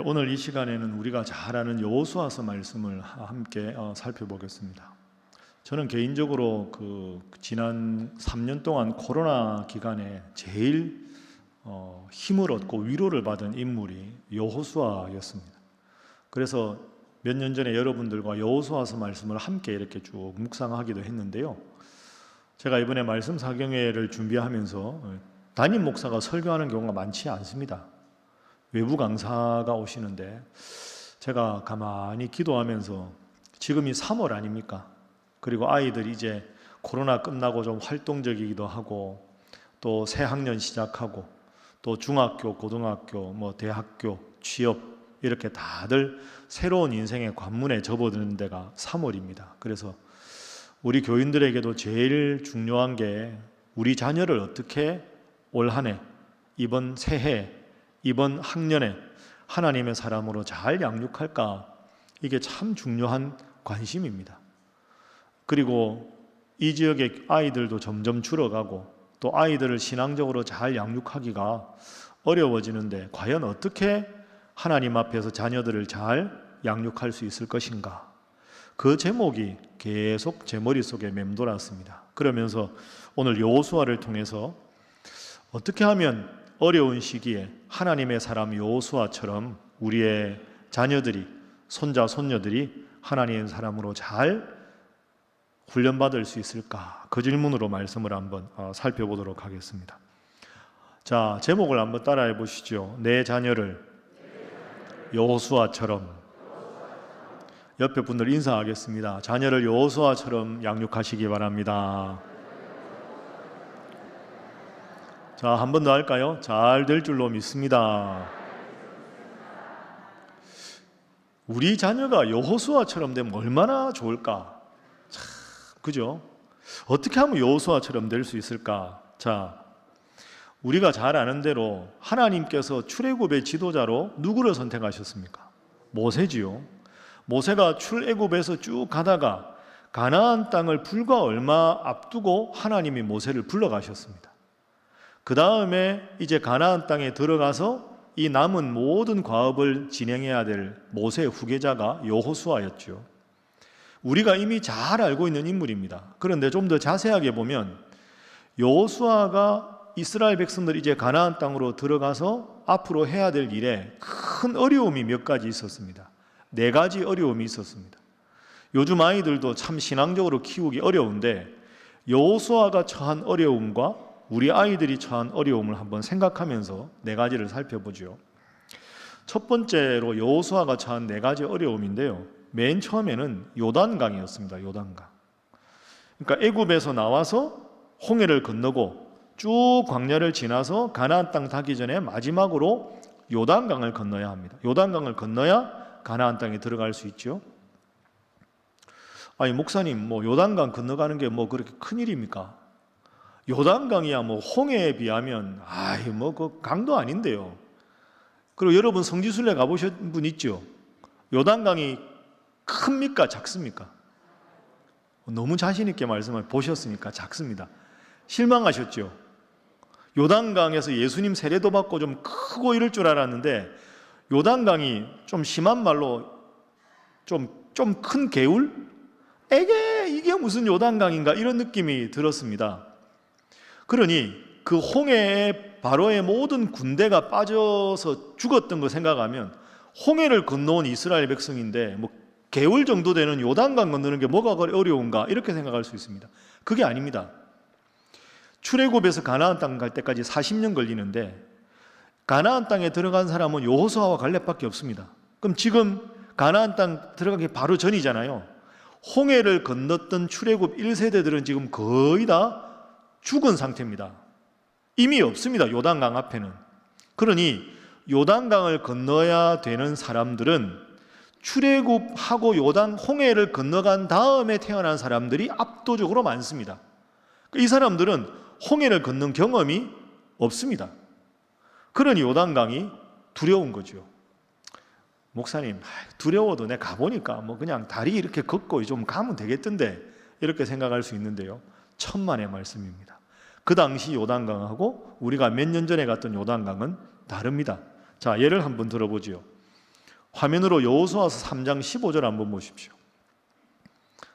오늘 이 시간에는 우리가 잘 아는 여호수아서 말씀을 함께 살펴보겠습니다. 저는 개인적으로 지난 3년 동안 코로나 기간에 제일 힘을 얻고 위로를 받은 인물이 여호수아였습니다. 그래서 몇 년 전에 여러분들과 여호수아서 말씀을 함께 이렇게 쭉 묵상하기도 했는데요. 제가 이번에 말씀 사경회를 준비하면서 담임 목사가 설교하는 경우가 많지 않습니다. 외부 강사가 오시는데 제가 가만히 기도하면서 지금이 3월 아닙니까? 그리고 아이들이 이제 코로나 끝나고 좀 활동적이기도 하고 또 새 학년 시작하고 또 중학교, 고등학교, 대학교, 취업 이렇게 다들 새로운 인생의 관문에 접어드는 데가 3월입니다. 그래서 우리 교인들에게도 제일 중요한 게 우리 자녀를 어떻게 올 한 해, 이번 새해, 이번 학년에 하나님의 사람으로 잘 양육할까? 이게 참 중요한 관심입니다. 그리고 이 지역의 아이들도 점점 줄어가고 또 아이들을 신앙적으로 잘 양육하기가 어려워지는데 과연 어떻게 하나님 앞에서 자녀들을 잘 양육할 수 있을 것인가? 그 제목이 계속 제 머릿속에 맴돌았습니다. 그러면서 오늘 여호수아를 통해서 어떻게 하면 어려운 시기에 하나님의 사람 여호수아처럼 우리의 자녀들이, 손자, 손녀들이 하나님의 사람으로 잘 훈련받을 수 있을까? 그 질문으로 말씀을 한번 살펴보도록 하겠습니다. 자, 제목을 한번 따라해 보시죠. 내 자녀를 여호수아처럼. 옆에 분들 인사하겠습니다. 자녀를 여호수아처럼 양육하시기 바랍니다. 자, 한 번 더 할까요? 잘 될 줄로 믿습니다. 우리 자녀가 여호수아처럼 되면 얼마나 좋을까? 참, 그죠? 어떻게 하면 여호수아처럼 될 수 있을까? 자, 우리가 잘 아는 대로 하나님께서 출애굽의 지도자로 누구를 선택하셨습니까? 모세지요. 모세가 출애굽에서 쭉 가다가 가나안 땅을 불과 얼마 앞두고 하나님이 모세를 불러가셨습니다. 그 다음에 이제 가나안 땅에 들어가서 이 남은 모든 과업을 진행해야 될 모세의 후계자가 여호수아였죠. 우리가 이미 잘 알고 있는 인물입니다. 그런데 좀 더 자세하게 보면 여호수아가 이스라엘 백성들이 이제 가나안 땅으로 들어가서 앞으로 해야 될 일에 큰 어려움이 몇 가지 있었습니다. 4가지 어려움이 있었습니다. 요즘 아이들도 참 신앙적으로 키우기 어려운데 여호수아가 처한 어려움과 우리 아이들이 처한 어려움을 한번 생각하면서 4가지를 살펴보죠. 첫 번째로 여호수아가 처한 4가지 어려움인데요. 맨 처음에는 요단강이었습니다. 요단강. 그러니까 애굽에서 나와서 홍해를 건너고 쭉 광야를 지나서 가나안 땅 닿기 전에 마지막으로 요단강을 건너야 합니다. 요단강을 건너야 가나안 땅에 들어갈 수 있죠. 아니 목사님, 요단강 건너가는 게 그렇게 큰 일입니까? 요단강이야 홍해에 비하면 그 강도 아닌데요. 그리고 여러분 성지순례 가보신 분 있죠? 요단강이 큽니까 작습니까? 너무 자신 있게 말씀을 보셨으니까 작습니다. 실망하셨죠? 요단강에서 예수님 세례도 받고 좀 크고 이럴 줄 알았는데 요단강이 좀 심한 말로 좀 큰 개울? 이게 무슨 요단강인가 이런 느낌이 들었습니다. 그러니 그 홍해에 바로의 모든 군대가 빠져서 죽었던 거 생각하면 홍해를 건너온 이스라엘 백성인데 개울 정도 되는 요단강 건너는 게 뭐가 어려운가 이렇게 생각할 수 있습니다. 그게 아닙니다. 출애굽에서 가나안 땅 갈 때까지 40년 걸리는데 가나안 땅에 들어간 사람은 여호수아와 갈렙밖에 없습니다. 그럼 지금 가나안 땅 들어가기 바로 전이잖아요. 홍해를 건넜던 출애굽 1세대들은 지금 거의 다 죽은 상태입니다. 이미 없습니다. 요단강 앞에는. 그러니 요단강을 건너야 되는 사람들은 출애굽하고 홍해를 건너간 다음에 태어난 사람들이 압도적으로 많습니다. 이 사람들은 홍해를 건넌 경험이 없습니다. 그러니 요단강이 두려운 거죠. 목사님, 두려워도 내가 가보니까 그냥 다리 이렇게 걷고 좀 가면 되겠던데 이렇게 생각할 수 있는데요. 천만의 말씀입니다. 그 당시 요단강하고 우리가 몇 년 전에 갔던 요단강은 다릅니다. 자, 예를 한번 들어보죠. 화면으로 여호수아서 3장 15절 한번 보십시오.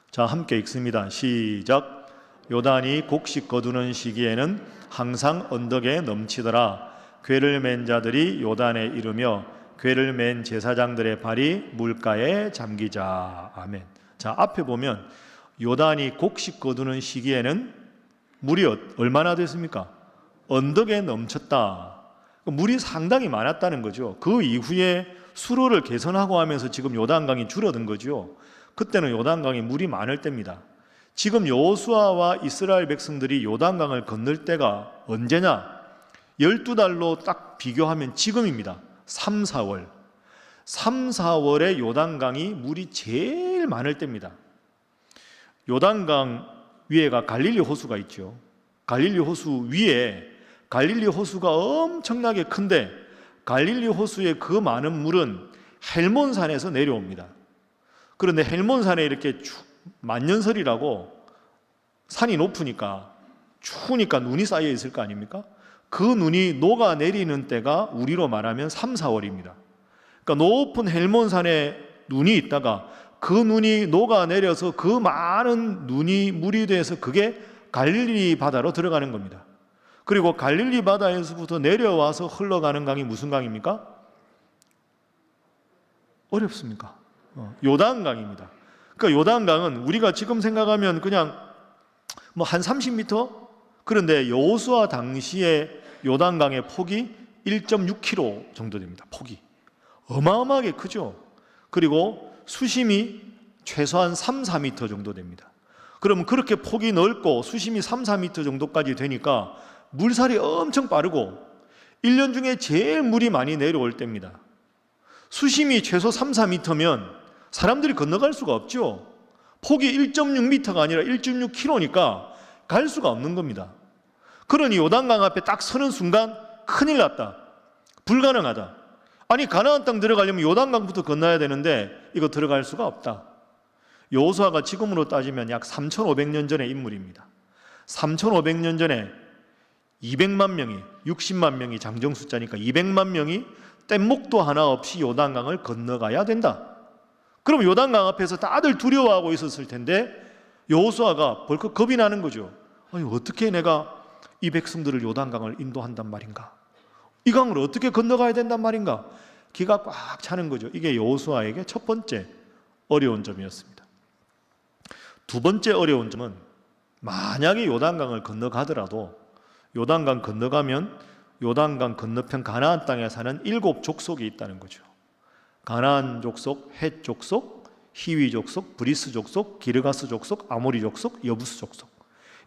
자, 함께 읽습니다. 시작. 요단이 곡식 거두는 시기에는 항상 언덕에 넘치더라. 궤를 맨 자들이 요단에 이르며 궤를 맨 제사장들의 발이 물가에 잠기자. 아멘. 자, 앞에 보면 요단이 곡식 거두는 시기에는 물이 얼마나 됐습니까? 언덕에 넘쳤다. 물이 상당히 많았다는 거죠. 그 이후에 수로를 개선하고 하면서 지금 요단강이 줄어든 거죠. 그때는 요단강에 물이 많을 때입니다. 지금 여호수아와 이스라엘 백성들이 요단강을 건널 때가 언제냐? 12달로 딱 비교하면 지금입니다. 3, 4월. 3, 4월에 요단강이 물이 제일 많을 때입니다. 요단강 위에가 갈릴리 호수가 있죠. 갈릴리 호수 위에 갈릴리 호수가 엄청나게 큰데 갈릴리 호수의 그 많은 물은 헬몬산에서 내려옵니다. 그런데 헬몬산에 이렇게 만년설이라고 산이 높으니까 추우니까 눈이 쌓여 있을 거 아닙니까? 그 눈이 녹아내리는 때가 우리로 말하면 3, 4월입니다. 그러니까 높은 헬몬산에 눈이 있다가 그 눈이 녹아내려서 그 많은 눈이 물이 돼서 그게 갈릴리 바다로 들어가는 겁니다. 그리고 갈릴리 바다에서부터 내려와서 흘러가는 강이 무슨 강입니까? 어렵습니까? 요단강입니다. 그러니까 요단강은 우리가 지금 생각하면 그냥 뭐 한 30m? 그런데 여호수아 당시에 요단강의 폭이 1.6km 정도 됩니다. 폭이 어마어마하게 크죠. 그리고 수심이 최소한 3, 4m 정도 됩니다. 그러면 그렇게 폭이 넓고 수심이 3, 4m 정도까지 되니까 물살이 엄청 빠르고 1년 중에 제일 물이 많이 내려올 때입니다. 수심이 최소 3, 4m면 사람들이 건너갈 수가 없죠. 폭이 1.6m가 아니라 1.6km니까 갈 수가 없는 겁니다. 그러니 요단강 앞에 딱 서는 순간 큰일 났다. 불가능하다. 아니 가나안 땅 들어가려면 요단강부터 건너야 되는데 이거 들어갈 수가 없다. 여호수아가 지금으로 따지면 약 3,500년 전의 인물입니다. 3,500년 전에 200만 명이 60만 명이 장정 숫자니까 200만 명이 뗏목도 하나 없이 요단강을 건너가야 된다. 그럼 요단강 앞에서 다들 두려워하고 있었을 텐데 여호수아가 벌컥 겁이 나는 거죠. 아니, 어떻게 내가 이 백성들을 요단강을 인도한단 말인가? 이 강을 어떻게 건너가야 된단 말인가? 기가 꽉 차는 거죠. 이게 여호수아에게 첫 번째 어려운 점이었습니다. 두 번째 어려운 점은 만약에 요단강을 건너가더라도 요단강 건너가면 요단강 건너편 가나안 땅에 사는 7 족속이 있다는 거죠. 가나안 족속, 헷 족속, 히위 족속, 브리스 족속, 기르가스 족속, 아모리 족속, 여부스 족속.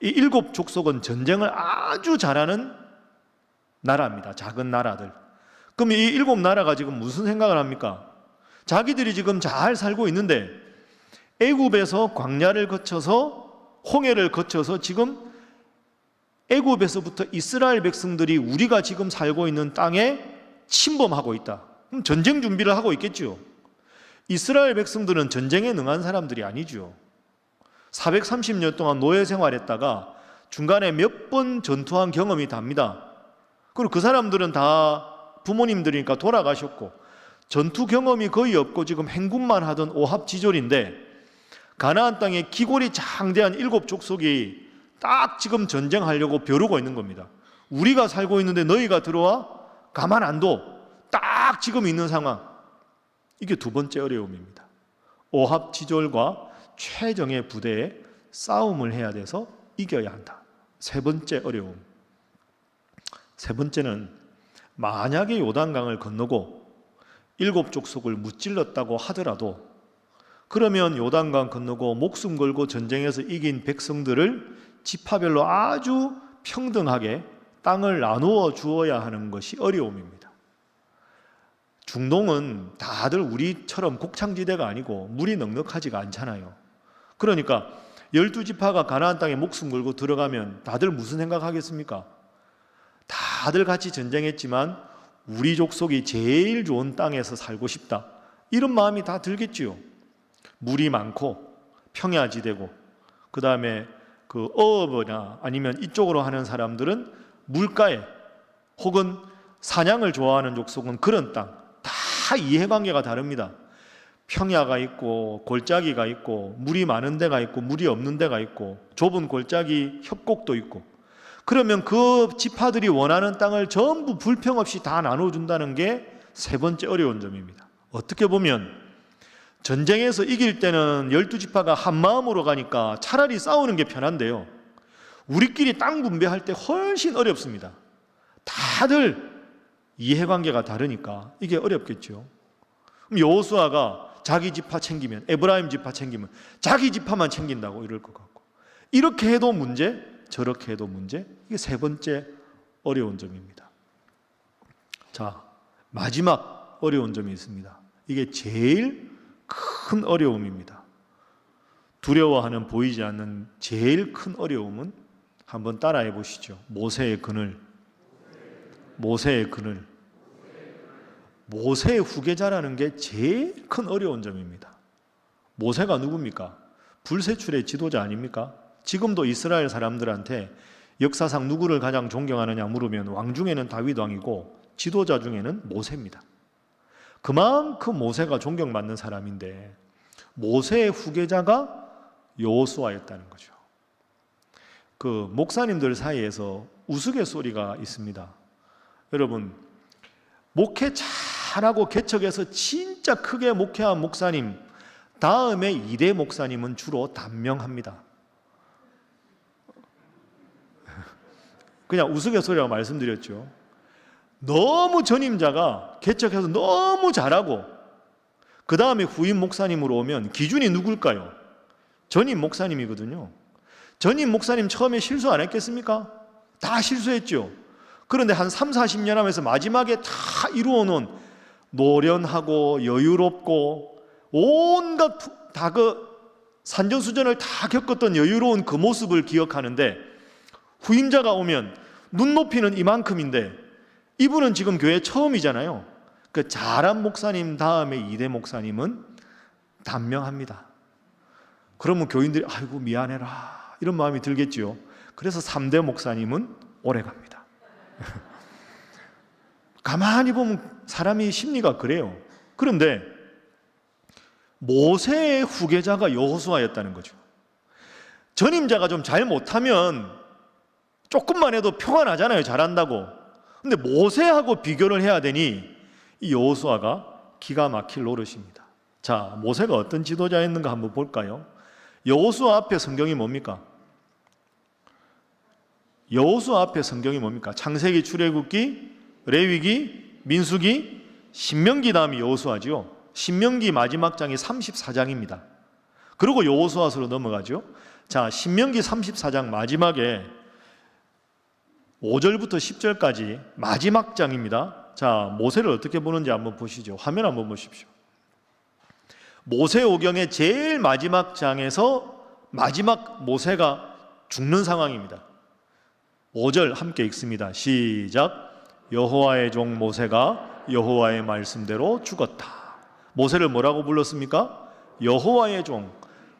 이 7 족속은 전쟁을 아주 잘하는 나라입니다. 작은 나라들. 그럼 이 7 나라가 지금 무슨 생각을 합니까? 자기들이 지금 잘 살고 있는데 애굽에서 광야를 거쳐서 홍해를 거쳐서 지금 애굽에서부터 이스라엘 백성들이 우리가 지금 살고 있는 땅에 침범하고 있다. 그럼 전쟁 준비를 하고 있겠죠. 이스라엘 백성들은 전쟁에 능한 사람들이 아니죠. 430년 동안 노예 생활했다가 중간에 몇 번 전투한 경험이 답니다. 그리고 그 사람들은 다 부모님들이니까 돌아가셨고 전투 경험이 거의 없고 지금 행군만 하던 오합지졸인데 가나안 땅에 기골이 장대한 7 족속이 딱 지금 전쟁하려고 벼르고 있는 겁니다. 우리가 살고 있는데 너희가 들어와? 가만 안 둬. 딱 지금 있는 상황. 이게 두 번째 어려움입니다. 오합지졸과 최정예 부대에 싸움을 해야 돼서 이겨야 한다. 세 번째 어려움. 세 번째는 만약에 요단강을 건너고 7 족속을 무찔렀다고 하더라도 그러면 요단강 건너고 목숨 걸고 전쟁에서 이긴 백성들을 지파별로 아주 평등하게 땅을 나누어 주어야 하는 것이 어려움입니다. 중동은 다들 우리처럼 곡창지대가 아니고 물이 넉넉하지가 않잖아요. 그러니까 12지파가 가나안 땅에 목숨 걸고 들어가면 다들 무슨 생각하겠습니까? 다들 같이 전쟁했지만 우리 족속이 제일 좋은 땅에서 살고 싶다. 이런 마음이 다 들겠지요. 물이 많고 평야지대고 그 다음에 그 어업이나 아니면 이쪽으로 하는 사람들은 물가에 혹은 사냥을 좋아하는 족속은 그런 땅 다 다 이해관계가 다릅니다. 평야가 있고 골짜기가 있고 물이 많은 데가 있고 물이 없는 데가 있고 좁은 골짜기 협곡도 있고, 그러면 그 지파들이 원하는 땅을 전부 불평 없이 다 나눠준다는 게 세 번째 어려운 점입니다. 어떻게 보면 전쟁에서 이길 때는 12지파가 한 마음으로 가니까 차라리 싸우는 게 편한데요, 우리끼리 땅 분배할 때 훨씬 어렵습니다. 다들 이해관계가 다르니까 이게 어렵겠죠. 그럼 여호수아가 자기 지파 챙기면, 에브라임 지파 챙기면 자기 지파만 챙긴다고 이럴 것 같고, 이렇게 해도 문제, 저렇게 해도 문제. 이게 세 번째 어려운 점입니다. 자, 마지막 어려운 점이 있습니다. 이게 제일 큰 어려움입니다. 두려워하는, 보이지 않는 제일 큰 어려움은, 한번 따라해 보시죠. 모세의 그늘. 모세의 그늘. 모세의 후계자라는 게 제일 큰 어려운 점입니다. 모세가 누굽니까? 불세출의 지도자 아닙니까? 지금도 이스라엘 사람들한테 역사상 누구를 가장 존경하느냐 물으면 왕 중에는 다윗 왕이고 지도자 중에는 모세입니다. 그만큼 모세가 존경받는 사람인데 모세의 후계자가 여호수아였다는 거죠. 그 목사님들 사이에서 우스갯소리가 있습니다. 여러분, 목회 잘하고 개척해서 진짜 크게 목회한 목사님 다음에 2대 목사님은 주로 단명합니다. 그냥 우스갯소리라고 말씀드렸죠. 너무 전임자가 개척해서 너무 잘하고 그 다음에 후임 목사님으로 오면 기준이 누굴까요? 전임 목사님이거든요. 전임 목사님 처음에 실수 안 했겠습니까? 다 실수했죠. 그런데 한 3, 40년 하면서 마지막에 다 이루어놓은 노련하고 여유롭고 온갖 다 그 산전수전을 다 겪었던 여유로운 그 모습을 기억하는데, 후임자가 오면 눈높이는 이만큼인데 이분은 지금 교회 처음이잖아요. 그 잘한 목사님 다음에 2대 목사님은 단명합니다. 그러면 교인들이 아이고 미안해라 이런 마음이 들겠지요. 그래서 3대 목사님은 오래 갑니다. 가만히 보면 사람이 심리가 그래요. 그런데 모세의 후계자가 여호수아였다는 거죠. 전임자가 좀 잘 못하면 조금만 해도 표가 나잖아요. 잘한다고. 근데 모세하고 비교를 해야 되니 이 여호수아가 기가 막힐 노릇입니다. 자, 모세가 어떤 지도자였는가 한번 볼까요? 여호수아 앞에 성경이 뭡니까? 여호수아 앞에 성경이 뭡니까? 창세기, 출애굽기, 레위기, 민수기, 신명기 다음이 여호수아지요. 신명기 마지막 장이 34장입니다. 그리고 여호수아서로 넘어가죠. 자, 신명기 34장 마지막에 5절부터 10절까지 마지막 장입니다. 자, 모세를 어떻게 보는지 한번 보시죠. 화면 한번 보십시오. 모세오경의 제일 마지막 장에서 마지막 모세가 죽는 상황입니다. 5절 함께 읽습니다. 시작. 여호와의 종 모세가 여호와의 말씀대로 죽었다. 모세를 뭐라고 불렀습니까? 여호와의 종.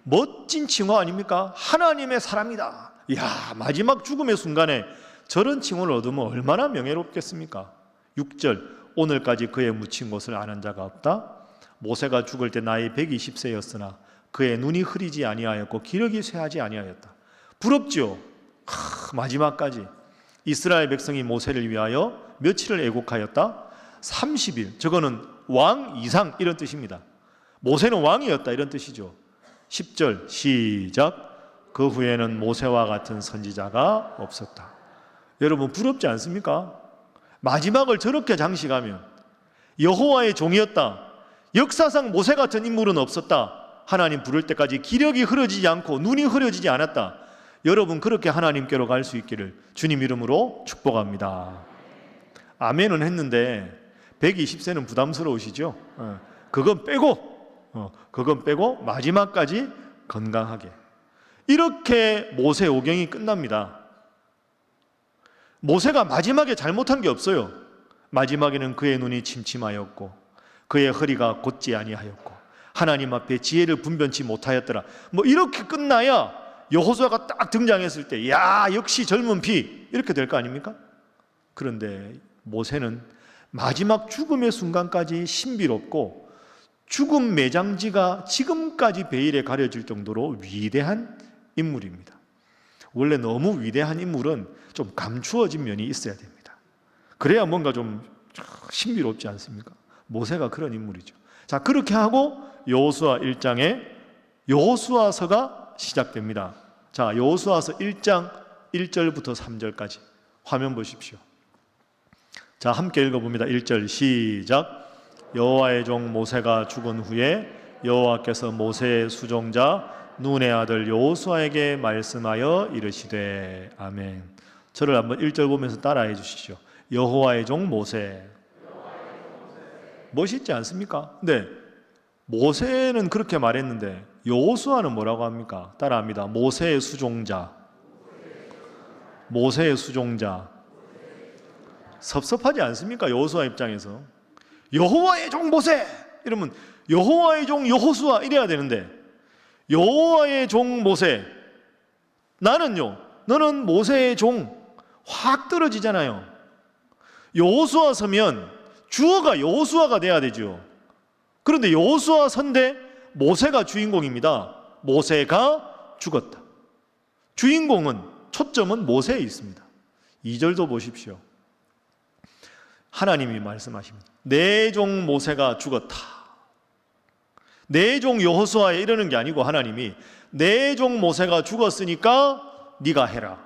멋진 칭호 아닙니까? 하나님의 사람이다. 이야, 마지막 죽음의 순간에 저런 칭호를 얻으면 얼마나 명예롭겠습니까? 6절. 오늘까지 그의 묻힌 곳을 아는 자가 없다. 모세가 죽을 때 나이 120세였으나 그의 눈이 흐리지 아니하였고 기력이 쇠하지 아니하였다. 부럽죠? 마지막까지 이스라엘 백성이 모세를 위하여 며칠을 애곡하였다? 30일. 저거는 왕 이상 이런 뜻입니다. 모세는 왕이었다 이런 뜻이죠. 10절 시작. 그 후에는 모세와 같은 선지자가 없었다. 여러분 부럽지 않습니까? 마지막을 저렇게 장식하면 여호와의 종이었다. 역사상 모세 같은 인물은 없었다. 하나님 부를 때까지 기력이 흐려지지 않고 눈이 흐려지지 않았다. 여러분 그렇게 하나님께로 갈 수 있기를 주님 이름으로 축복합니다. 아멘은 했는데 120세는 부담스러우시죠? 그건 빼고 마지막까지 건강하게. 이렇게 모세 오경이 끝납니다. 모세가 마지막에 잘못한 게 없어요. 마지막에는 그의 눈이 침침하였고 그의 허리가 곧지 아니하였고 하나님 앞에 지혜를 분변치 못하였더라. 뭐 이렇게 끝나야 여호수아가 딱 등장했을 때 야 역시 젊은 피 이렇게 될 거 아닙니까? 그런데 모세는 마지막 죽음의 순간까지 신비롭고 죽음 매장지가 지금까지 베일에 가려질 정도로 위대한 인물입니다. 원래 너무 위대한 인물은 좀 감추어진 면이 있어야 됩니다. 그래야 뭔가 좀 신비롭지 않습니까? 모세가 그런 인물이죠. 자, 그렇게 하고 여호수아 1장에 여호수아서가 시작됩니다. 자, 여호수아서 1장 1절부터 3절까지 화면 보십시오. 자, 함께 읽어봅니다. 1절 시작. 여호와의 종 모세가 죽은 후에 여호와께서 모세의 수종자 눈의 아들 여호수아에게 말씀하여 이르시되. 아멘. 저를 한번 1절 보면서 따라해 주시죠. 여호와의 종 모세. 멋있지 않습니까? 네, 모세는 그렇게 말했는데 여호수아는 뭐라고 합니까? 따라합니다. 모세의 수종자. 모세의 수종자. 섭섭하지 않습니까? 여호수아 입장에서 여호와의 종 모세 이러면 여호와의 종 여호수아 이래야 되는데 여호와의 종 모세, 나는요, 너는 모세의 종, 확 떨어지잖아요. 여호수아 서면 주어가 여호수아가 돼야 되죠. 그런데 여호수아 선대 모세가 주인공입니다. 모세가 죽었다. 주인공은, 초점은 모세에 있습니다. 2절도 보십시오. 하나님이 말씀하십니다. 내 종 모세가 죽었다. 내 종 여호수아에 이러는 게 아니고 하나님이 내 종 모세가 죽었으니까 네가 해라.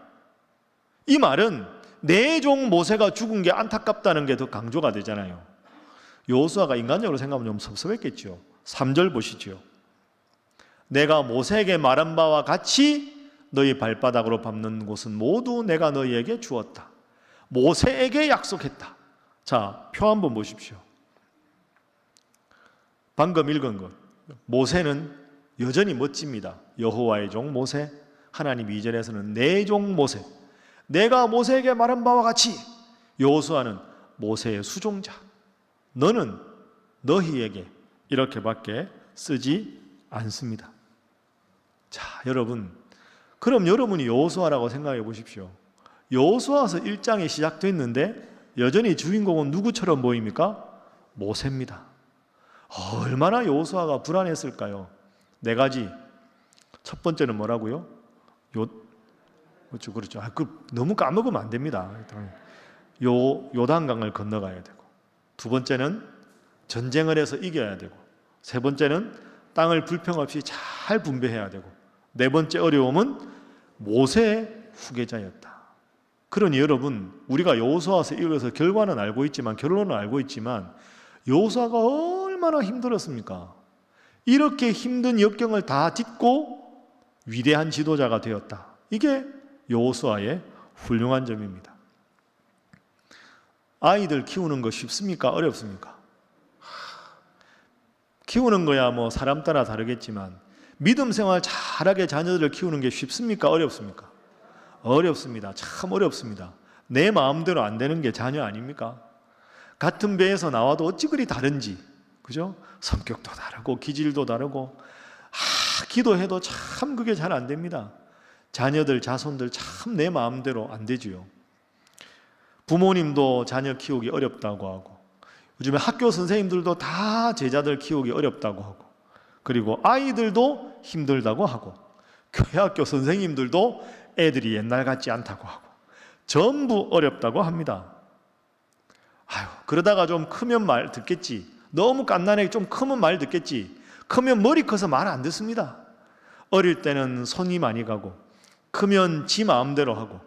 이 말은 내 종 모세가 죽은 게 안타깝다는 게 더 강조가 되잖아요. 여호수아가 인간적으로 생각하면 좀 섭섭했겠죠. 3절 보시죠. 내가 모세에게 말한 바와 같이 너희 발바닥으로 밟는 곳은 모두 내가 너희에게 주었다. 모세에게 약속했다. 자, 표 한번 보십시오. 방금 읽은 것. 모세는 여전히 멋집니다. 여호와의 종 모세. 하나님 2절에서는 내 종 모세. 내가 모세에게 말한 바와 같이. 여호수아는 모세의 수종자. 너는 너희에게 이렇게밖에 쓰지 않습니다. 자, 여러분, 그럼 여러분이 여호수아라고 생각해 보십시오. 여호수아서 1장이 시작됐는데 여전히 주인공은 누구처럼 보입니까? 모세입니다. 얼마나 여호수아가 불안했을까요? 4가지. 첫 번째는 뭐라고요? 그렇죠. 너무 까먹으면 안 됩니다. 요단강을 건너가야 되고, 두 번째는 전쟁을 해서 이겨야 되고, 세 번째는 땅을 불평 없이 잘 분배해야 되고, 네 번째 어려움은 모세의 후계자였다. 그러니 여러분, 우리가 여호수아서 읽어서 결과는 알고 있지만, 결론은 알고 있지만 여호수아가 얼마나 힘들었습니까? 이렇게 힘든 역경을 다 딛고 위대한 지도자가 되었다. 이게 여호수아의 훌륭한 점입니다. 아이들 키우는 거 쉽습니까? 어렵습니까? 키우는 거야 뭐 사람 따라 다르겠지만 믿음 생활 잘하게 자녀들을 키우는 게 쉽습니까? 어렵습니까? 어렵습니다. 참 어렵습니다. 내 마음대로 안 되는 게 자녀 아닙니까? 같은 배에서 나와도 어찌 그리 다른지, 그죠? 성격도 다르고 기질도 다르고, 기도해도 참 그게 잘 안 됩니다. 자녀들, 자손들 참 내 마음대로 안 되지요. 부모님도 자녀 키우기 어렵다고 하고, 요즘에 학교 선생님들도 다 제자들 키우기 어렵다고 하고, 그리고 아이들도 힘들다고 하고, 교회 학교 선생님들도 애들이 옛날 같지 않다고 하고, 전부 어렵다고 합니다. 그러다가 좀 크면 말 듣겠지. 너무 갓난아기 좀 크면 말 듣겠지. 크면 머리 커서 말 안 듣습니다. 어릴 때는 손이 많이 가고, 크면 지 마음대로 하고,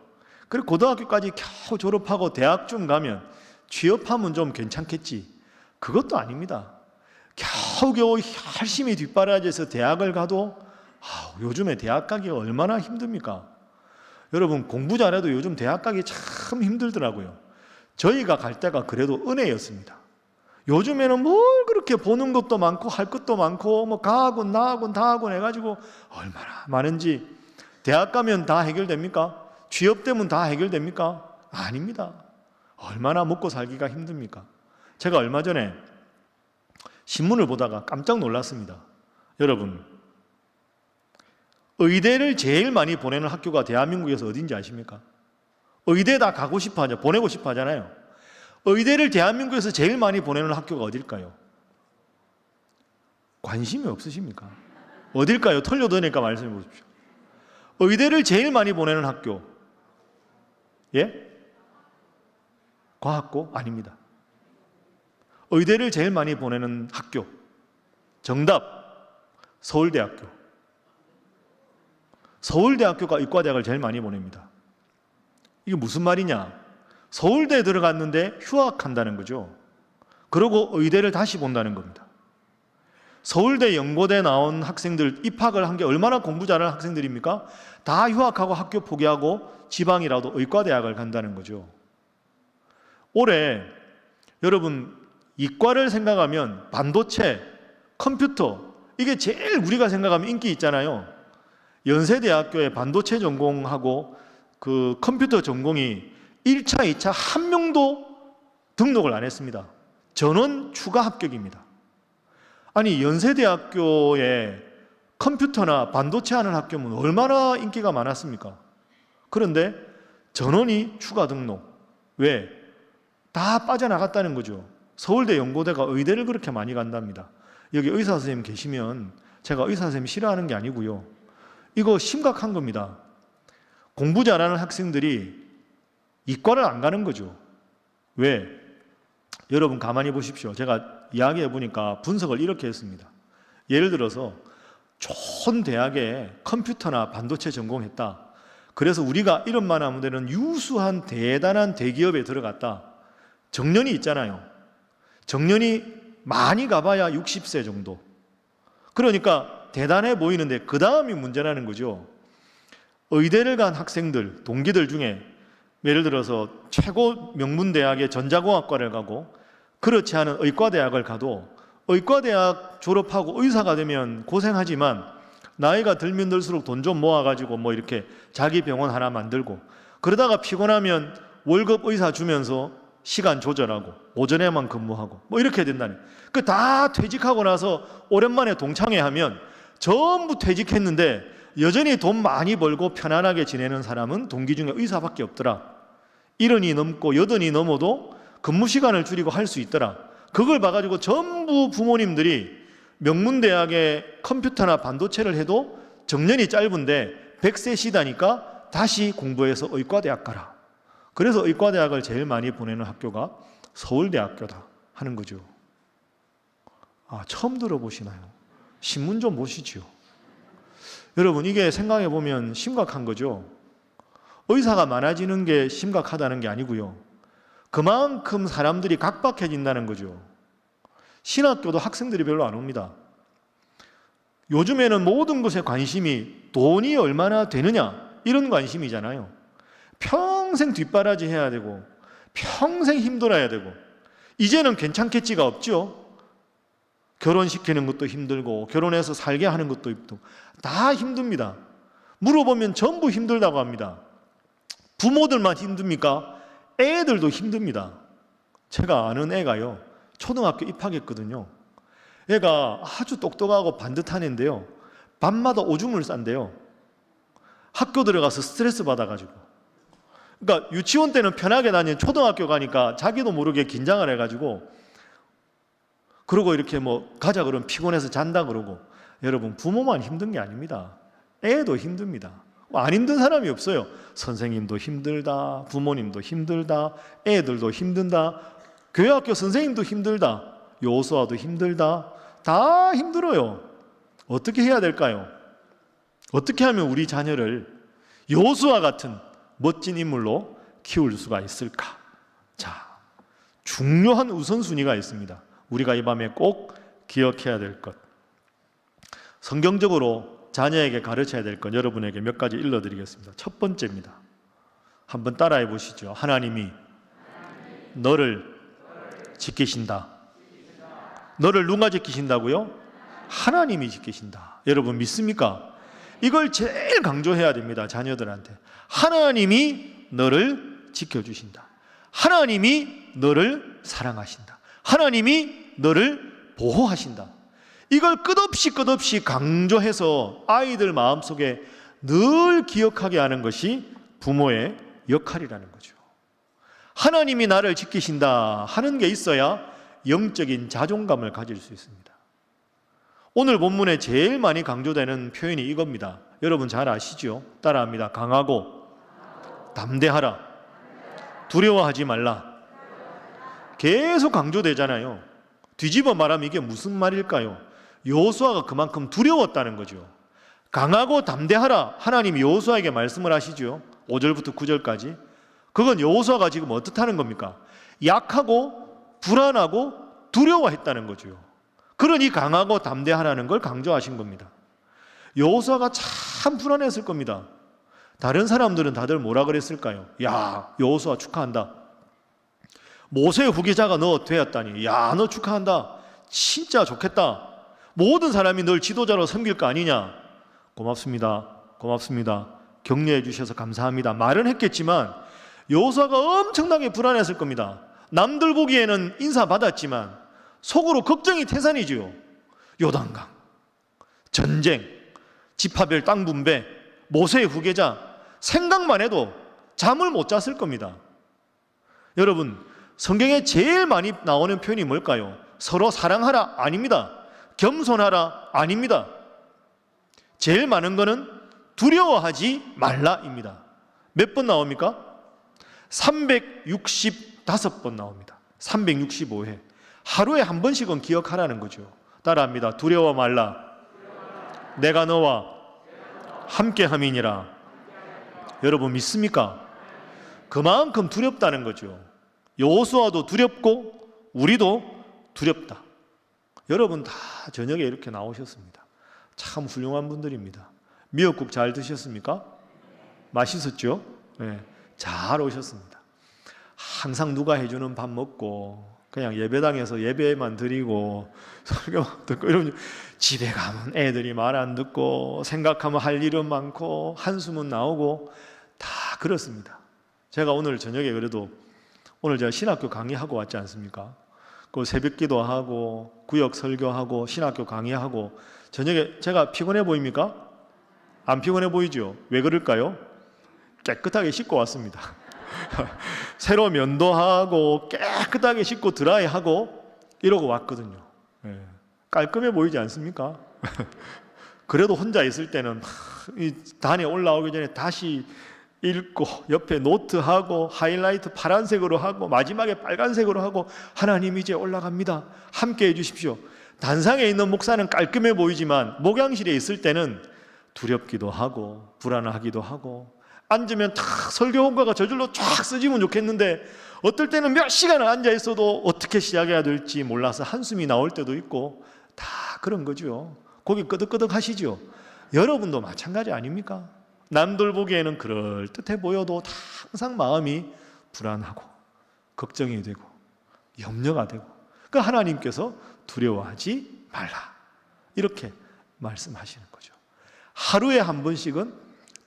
그리고 고등학교까지 겨우 졸업하고 대학쯤 가면 취업하면 좀 괜찮겠지. 그것도 아닙니다. 겨우겨우 열심히 뒷바라지에서 대학을 가도 요즘에 대학 가기가 얼마나 힘듭니까? 여러분, 공부 잘해도 요즘 대학 가기 참 힘들더라고요. 저희가 갈 때가 그래도 은혜였습니다. 요즘에는 뭘 그렇게 보는 것도 많고 할 것도 많고 뭐 가학원 나학원 다학원 해가지고 얼마나 많은지. 대학 가면 다 해결됩니까? 취업되면 다 해결됩니까? 아닙니다. 얼마나 먹고 살기가 힘듭니까? 제가 얼마 전에 신문을 보다가 깜짝 놀랐습니다. 여러분, 의대를 제일 많이 보내는 학교가 대한민국에서 어딘지 아십니까? 의대 다 가고 싶어 하죠. 보내고 싶어 하잖아요. 의대를 대한민국에서 제일 많이 보내는 학교가 어딜까요? 관심이 없으십니까? 어딜까요? 털려드니까 말씀해 보십시오. 의대를 제일 많이 보내는 학교. 예? 과학고? 아닙니다. 의대를 제일 많이 보내는 학교. 정답. 서울대학교. 서울대학교가 의과대학을 제일 많이 보냅니다. 이게 무슨 말이냐? 서울대에 들어갔는데 휴학한다는 거죠. 그리고 의대를 다시 본다는 겁니다. 서울대 연고대 나온 학생들, 입학을 한 게 얼마나 공부 잘하는 학생들입니까? 다 휴학하고 학교 포기하고 지방이라도 의과대학을 간다는 거죠. 올해 여러분 이과를 생각하면 반도체, 컴퓨터, 이게 제일 우리가 생각하면 인기 있잖아요. 연세대학교에 반도체 전공하고 그 컴퓨터 전공이 1차, 2차 한 명도 등록을 안 했습니다. 전원 추가 합격입니다. 아니 연세대학교에 컴퓨터나 반도체 하는 학교면 얼마나 인기가 많았습니까? 그런데 전원이 추가 등록. 왜? 다 빠져나갔다는 거죠. 서울대 연고대가 의대를 그렇게 많이 간답니다. 여기 의사 선생님 계시면 제가 의사 선생님 싫어하는 게 아니고요. 이거 심각한 겁니다. 공부 잘하는 학생들이 이과를 안 가는 거죠. 왜? 여러분 가만히 보십시오. 제가 이야기해 보니까 분석을 이렇게 했습니다. 예를 들어서 좋은 대학에 컴퓨터나 반도체 전공했다. 그래서 우리가 이름만 하면 되는 유수한 대단한 대기업에 들어갔다. 정년이 있잖아요. 정년이 많이 가봐야 60세 정도. 그러니까 대단해 보이는데 그 다음이 문제라는 거죠. 의대를 간 학생들, 동기들 중에 예를 들어서 최고 명문대학의 전자공학과를 가고 그렇지 않은 의과대학을 가도 의과대학 졸업하고 의사가 되면 고생하지만 나이가 들면 들수록 돈 좀 모아가지고 뭐 이렇게 자기 병원 하나 만들고 그러다가 피곤하면 월급 의사 주면서 시간 조절하고 오전에만 근무하고 뭐 이렇게 된다니. 그 다 퇴직하고 나서 오랜만에 동창회 하면 전부 퇴직했는데 여전히 돈 많이 벌고 편안하게 지내는 사람은 동기 중에 의사밖에 없더라. 70이 넘고 80이 넘어도 근무 시간을 줄이고 할 수 있더라. 그걸 봐가지고 전부 부모님들이 명문대학에 컴퓨터나 반도체를 해도 정년이 짧은데 100세 시다니까 다시 공부해서 의과대학 가라. 그래서 의과대학을 제일 많이 보내는 학교가 서울대학교다 하는 거죠. 아, 처음 들어보시나요? 신문 좀 보시지요. 여러분 이게 생각해 보면 심각한 거죠. 의사가 많아지는 게 심각하다는 게 아니고요. 그만큼 사람들이 각박해진다는 거죠. 신학교도 학생들이 별로 안 옵니다. 요즘에는 모든 것에 관심이 돈이 얼마나 되느냐 이런 관심이잖아요. 평생 뒷바라지 해야 되고 평생 힘들어야 되고 이제는 괜찮겠지가 없죠. 결혼시키는 것도 힘들고 결혼해서 살게 하는 것도 힘들고 다 힘듭니다. 물어보면 전부 힘들다고 합니다. 부모들만 힘듭니까? 애들도 힘듭니다. 제가 아는 애가요 초등학교 입학했거든요. 애가 아주 똑똑하고 반듯한 애인데요 밤마다 오줌을 싼대요. 학교 들어가서 스트레스 받아가지고. 그러니까 유치원 때는 편하게 다니는 초등학교 가니까 자기도 모르게 긴장을 해가지고 그러고 이렇게 뭐 가자 그러면 피곤해서 잔다 그러고. 여러분 부모만 힘든 게 아닙니다. 애도 힘듭니다. 안 힘든 사람이 없어요. 선생님도 힘들다, 부모님도 힘들다, 애들도 힘든다, 교회학교 선생님도 힘들다, 요수아도 힘들다, 다 힘들어요. 어떻게 해야 될까요? 어떻게 하면 우리 자녀를 요수아 같은 멋진 인물로 키울 수가 있을까? 자, 중요한 우선순위가 있습니다. 우리가 이 밤에 꼭 기억해야 될 것. 성경적으로 자녀에게 가르쳐야 될 것 여러분에게 몇 가지 일러드리겠습니다. 첫 번째입니다. 한번 따라해 보시죠. 하나님이 너를 지키신다. 너를 누가 지키신다고요? 하나님이 지키신다. 여러분 믿습니까? 이걸 제일 강조해야 됩니다. 자녀들한테. 하나님이 너를 지켜주신다. 하나님이 너를 사랑하신다. 하나님이 너를 보호하신다. 이걸 끝없이 강조해서 아이들 마음속에 늘 기억하게 하는 것이 부모의 역할이라는 거죠. 하나님이 나를 지키신다 하는 게 있어야 영적인 자존감을 가질 수 있습니다. 오늘 본문에 제일 많이 강조되는 표현이 이겁니다. 여러분 잘 아시죠? 따라합니다. 강하고 담대하라. 두려워하지 말라. 계속 강조되잖아요. 뒤집어 말하면 이게 무슨 말일까요? 여호수아가 그만큼 두려웠다는 거죠. 강하고 담대하라. 하나님이 여호수아에게 말씀을 하시죠. 5절부터 9절까지. 그건 여호수아가 지금 어떻다는 겁니까? 약하고 불안하고 두려워했다는 거죠. 그러니 강하고 담대하라는 걸 강조하신 겁니다. 여호수아가 참 불안했을 겁니다. 다른 사람들은 다들 뭐라 그랬을까요? 야, 여호수아 축하한다. 모세의 후계자가 너 되었다니. 야, 너 축하한다. 진짜 좋겠다. 모든 사람이 널 지도자로 섬길 거 아니냐. 고맙습니다. 고맙습니다. 격려해 주셔서 감사합니다. 말은 했겠지만 여호수아가 엄청나게 불안했을 겁니다. 남들 보기에는 인사받았지만 속으로 걱정이 태산이지요. 요단강, 전쟁, 지파별 땅 분배, 모세의 후계자, 생각만 해도 잠을 못 잤을 겁니다. 여러분, 성경에 제일 많이 나오는 표현이 뭘까요? 서로 사랑하라 아닙니다. 겸손하라 아닙니다. 제일 많은 거는 두려워하지 말라입니다. 몇 번 나옵니까? 365번 나옵니다. 365회. 하루에 한 번씩은 기억하라는 거죠. 따라합니다. 두려워 말라. 내가 너와 함께함이니라. 여러분 믿습니까? 그만큼 두렵다는 거죠. 여호수아도 두렵고 우리도 두렵다. 여러분 다 저녁에 이렇게 나오셨습니다. 참 훌륭한 분들입니다. 미역국 잘 드셨습니까? 맛있었죠? 네, 잘 오셨습니다. 항상 누가 해주는 밥 먹고 그냥 예배당에서 예배만 드리고 설교만 듣고 이러면 집에 가면 애들이 말 안 듣고 생각하면 할 일은 많고 한숨은 나오고 다 그렇습니다. 제가 오늘 저녁에 그래도 오늘 제가 신학교 강의하고 왔지 않습니까? 그 새벽기도 하고 구역 설교하고 신학교 강의하고 저녁에 제가 피곤해 보입니까? 안 피곤해 보이죠? 왜 그럴까요? 깨끗하게 씻고 왔습니다. 새로 면도하고 깨끗하게 씻고 드라이하고 이러고 왔거든요. 네. 깔끔해 보이지 않습니까? 그래도 혼자 있을 때는 이 단에 올라오기 전에 다시 읽고 옆에 노트하고 하이라이트 파란색으로 하고 마지막에 빨간색으로 하고 하나님 이제 올라갑니다. 함께 해주십시오. 단상에 있는 목사는 깔끔해 보이지만 목양실에 있을 때는 두렵기도 하고 불안하기도 하고 앉으면 다 설교원가가 저절로 쫙 쓰지면 좋겠는데 어떨 때는 몇 시간을 앉아 있어도 어떻게 시작해야 될지 몰라서 한숨이 나올 때도 있고 다 그런 거죠. 고개 끄덕끄덕 하시죠. 여러분도 마찬가지 아닙니까? 남들 보기에는 그럴듯해 보여도 항상 마음이 불안하고 걱정이 되고 염려가 되고 그 하나님께서 두려워하지 말라 이렇게 말씀하시는 거죠. 하루에 한 번씩은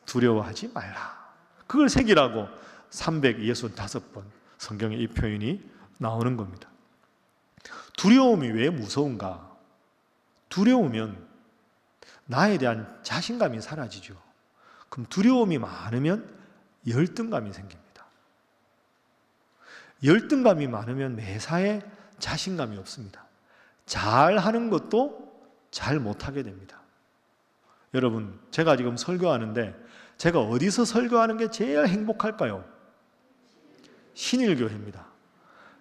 두려워하지 말라. 그걸 새기라고 365번 성경에 이 표현이 나오는 겁니다. 두려움이 왜 무서운가? 두려우면 나에 대한 자신감이 사라지죠. 그럼 두려움이 많으면 열등감이 생깁니다. 열등감이 많으면 매사에 자신감이 없습니다. 잘하는 것도 잘 못하게 됩니다. 여러분, 제가 지금 설교하는데 제가 어디서 설교하는 게 제일 행복할까요? 신일교회입니다.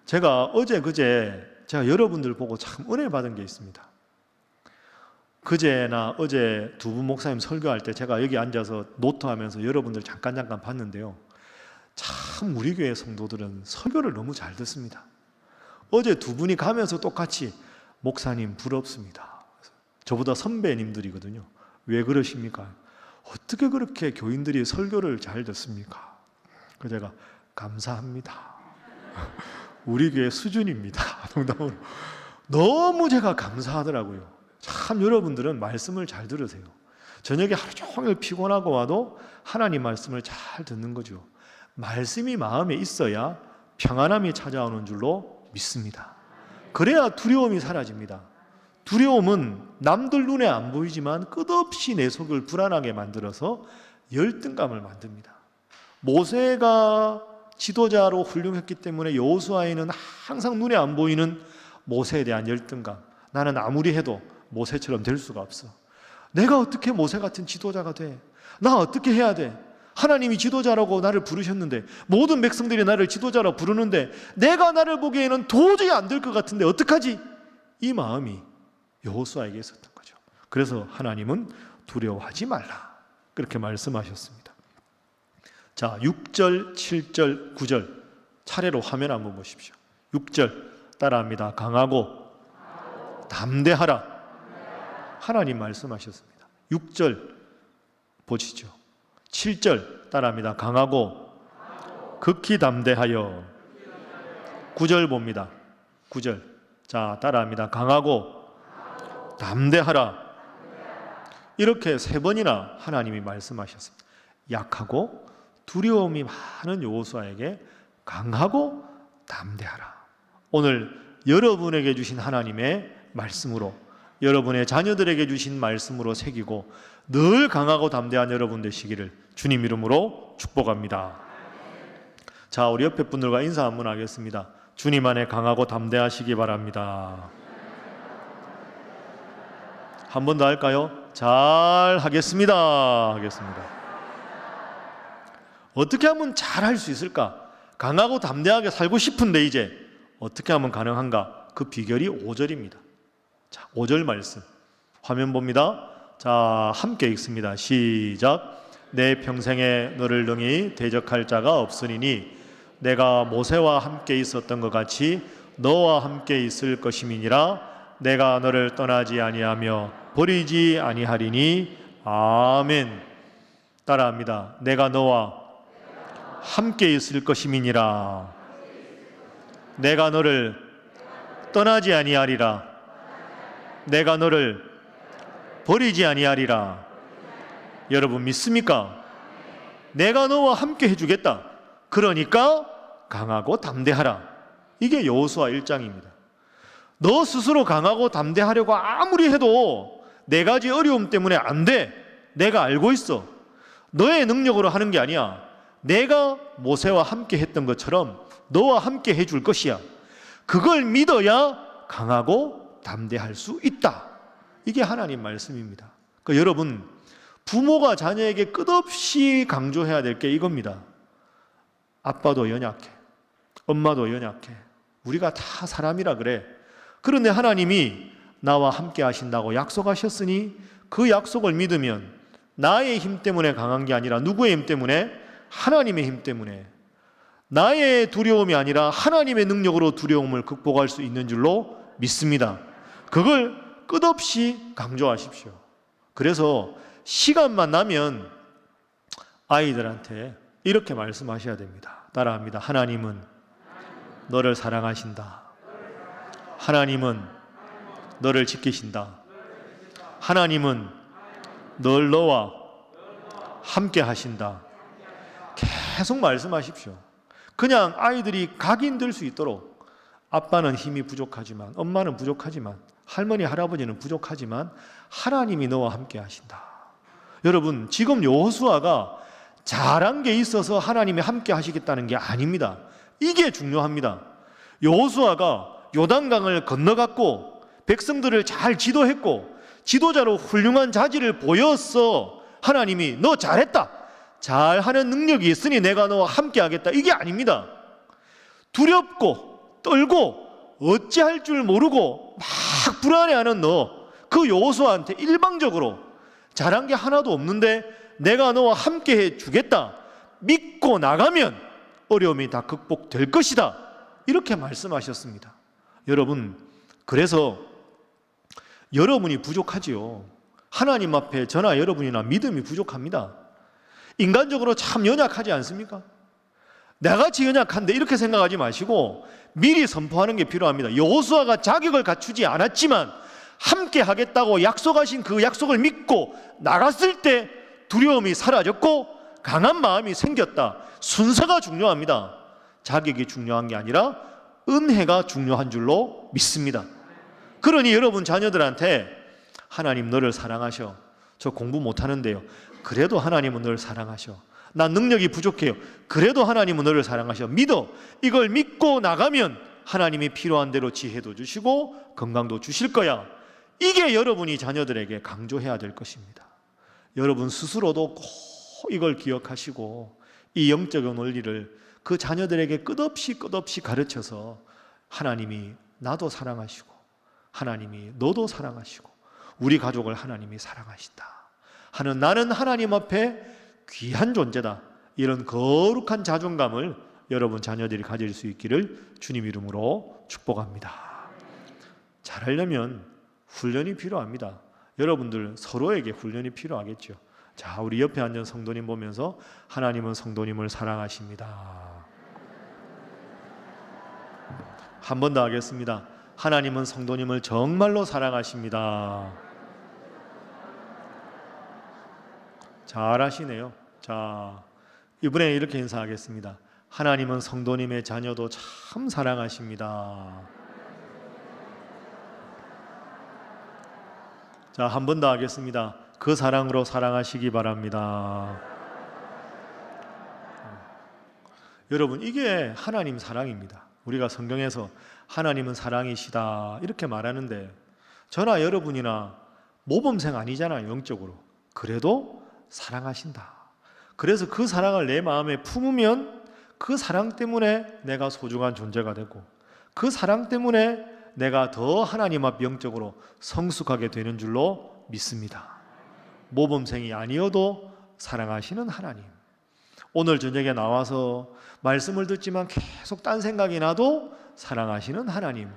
제가 그제 제가 여러분들 보고 참 은혜 받은 게 있습니다. 그제나 어제 두 분 목사님 설교할 때 제가 여기 앉아서 노트하면서 여러분들 잠깐 봤는데요. 참 우리 교회 성도들은 설교를 너무 잘 듣습니다. 어제 두 분이 가면서 똑같이 목사님 부럽습니다. 저보다 선배님들이거든요. 왜 그러십니까? 어떻게 그렇게 교인들이 설교를 잘 듣습니까? 그래서 제가 감사합니다. 우리 교회 수준입니다. 농담으로. 너무 제가 감사하더라고요. 참 여러분들은 말씀을 잘 들으세요. 저녁에 하루 종일 피곤하고 와도 하나님 말씀을 잘 듣는 거죠. 말씀이 마음에 있어야 평안함이 찾아오는 줄로 믿습니다. 그래야 두려움이 사라집니다. 두려움은 남들 눈에 안 보이지만 끝없이 내 속을 불안하게 만들어서 열등감을 만듭니다. 모세가 지도자로 훌륭했기 때문에 여호수아에는 항상 눈에 안 보이는 모세에 대한 열등감. 나는 아무리 해도 모세처럼 될 수가 없어. 내가 어떻게 모세 같은 지도자가 돼? 나 어떻게 해야 돼? 하나님이 지도자라고 나를 부르셨는데, 모든 백성들이 나를 지도자라고 부르는데 내가 나를 보기에는 도저히 안 될 것 같은데 어떡하지? 이 마음이 여호수아에게 있었던 거죠. 그래서 하나님은 두려워하지 말라, 그렇게 말씀하셨습니다. 자, 6절, 7절, 9절 차례로 화면 한번 보십시오. 6절 따라합니다. 강하고 담대하라. 하나님 말씀하셨습니다. 6절 보시죠. 7절 따라합니다. 강하고 극히 담대하여. 9절 봅니다. 9절. 자, 따라합니다. 강하고 담대하라. 이렇게 3번이나 하나님이 말씀하셨습니다. 약하고 두려움이 많은 여호수아에게 강하고 담대하라. 오늘 여러분에게 주신 하나님의 말씀으로, 여러분의 자녀들에게 주신 말씀으로 새기고 늘 강하고 담대한 여러분 되시기를 주님 이름으로 축복합니다. 자, 우리 옆에 분들과 인사 한번 하겠습니다. 주님 안에 강하고 담대하시기 바랍니다. 한 번 더 할까요? 잘 하겠습니다. 어떻게 하면 잘 할 수 있을까? 강하고 담대하게 살고 싶은데 이제 어떻게 하면 가능한가? 그 비결이 5절입니다. 자, 5절 말씀 화면 봅니다. 자, 함께 읽습니다. 시작. 내 평생에 너를 능히 대적할 자가 없으리니 내가 모세와 함께 있었던 것 같이 너와 함께 있을 것임이니라. 내가 너를 떠나지 아니하며 버리지 아니하리니. 아멘. 따라합니다. 내가 너와 함께 있을 것임이니라. 내가 너를 떠나지 아니하리라. 내가 너를 버리지 아니하리라. 여러분 믿습니까? 내가 너와 함께 해주겠다. 그러니까 강하고 담대하라. 이게 여호수아 1장입니다. 너 스스로 강하고 담대하려고 아무리 해도 4가지 어려움 때문에 안 돼. 내가 알고 있어. 너의 능력으로 하는 게 아니야. 내가 모세와 함께 했던 것처럼 너와 함께 해줄 것이야. 그걸 믿어야 강하고 담대할 수 있다. 이게 하나님 말씀입니다. 그러니까 여러분, 부모가 자녀에게 끝없이 강조해야 될 게 이겁니다. 아빠도 연약해. 엄마도 연약해. 우리가 다 사람이라 그래. 그런데 하나님이 나와 함께 하신다고 약속하셨으니 그 약속을 믿으면 나의 힘 때문에 강한 게 아니라 누구의 힘 때문에? 하나님의 힘 때문에. 나의 두려움이 아니라 하나님의 능력으로 두려움을 극복할 수 있는 줄로 믿습니다. 그걸 끝없이 강조하십시오. 그래서 시간만 나면 아이들한테 이렇게 말씀하셔야 됩니다. 따라합니다. 하나님은 너를 사랑하신다. 하나님은 너를 지키신다. 하나님은 늘 너와 함께 하신다. 계속 말씀하십시오. 그냥 아이들이 각인될 수 있도록 아빠는 힘이 부족하지만, 엄마는 부족하지만, 할머니 할아버지는 부족하지만 하나님이 너와 함께 하신다. 여러분, 지금 여호수아가 잘한 게 있어서 하나님이 함께 하시겠다는 게 아닙니다. 이게 중요합니다. 여호수아가 요단강을 건너갔고 백성들을 잘 지도했고 지도자로 훌륭한 자질을 보였어. 하나님이 너 잘했다. 잘하는 능력이 있으니 내가 너와 함께 하겠다. 이게 아닙니다. 두렵고 떨고 어찌할 줄 모르고 막 불안해하는 너, 그 여호수아한테 일방적으로 잘한 게 하나도 없는데 내가 너와 함께 해주겠다. 믿고 나가면 어려움이 다 극복될 것이다. 이렇게 말씀하셨습니다. 여러분, 그래서 여러분이 부족하지요. 하나님 앞에 저나 여러분이나 믿음이 부족합니다. 인간적으로 참 연약하지 않습니까? 나같이 연약한데 이렇게 생각하지 마시고 미리 선포하는 게 필요합니다. 여호수아가 자격을 갖추지 않았지만 함께 하겠다고 약속하신 그 약속을 믿고 나갔을 때 두려움이 사라졌고 강한 마음이 생겼다. 순서가 중요합니다. 자격이 중요한 게 아니라 은혜가 중요한 줄로 믿습니다. 그러니 여러분 자녀들한테 하나님 너를 사랑하셔. 저 공부 못하는데요. 그래도 하나님은 너를 사랑하셔. 난 능력이 부족해요. 그래도 하나님은 너를 사랑하셔. 믿어. 이걸 믿고 나가면 하나님이 필요한 대로 지혜도 주시고 건강도 주실 거야. 이게 여러분이 자녀들에게 강조해야 될 것입니다. 여러분 스스로도 꼭 이걸 기억하시고 이 영적인 원리를 그 자녀들에게 끝없이 가르쳐서 하나님이 나도 사랑하시고 하나님이 너도 사랑하시고 우리 가족을 하나님이 사랑하신다 하는, 나는 하나님 앞에 귀한 존재다, 이런 거룩한 자존감을 여러분 자녀들이 가질 수 있기를 주님 이름으로 축복합니다. 잘하려면 훈련이 필요합니다. 여러분들 서로에게 훈련이 필요하겠죠. 자, 우리 옆에 앉은 성도님 보면서 하나님은 성도님을 사랑하십니다. 한 번 더 하겠습니다. 하나님은 성도님을 정말로 사랑하십니다. 잘하시네요. 자, 이번에 이렇게 인사하겠습니다. 하나님은 성도님의 자녀도 참 사랑하십니다. 자, 한 번 더 하겠습니다. 그 사랑으로 사랑하시기 바랍니다. 여러분, 이게 하나님 사랑입니다. 우리가 성경에서 하나님은 사랑이시다 이렇게 말하는데 저나 여러분이나 모범생 아니잖아요, 영적으로. 그래도 사랑하신다. 그래서 그 사랑을 내 마음에 품으면 그 사랑 때문에 내가 소중한 존재가 되고 그 사랑 때문에 내가 더 하나님 앞 영적으로 성숙하게 되는 줄로 믿습니다. 모범생이 아니어도 사랑하시는 하나님, 오늘 저녁에 나와서 말씀을 듣지만 계속 딴 생각이 나도 사랑하시는 하나님,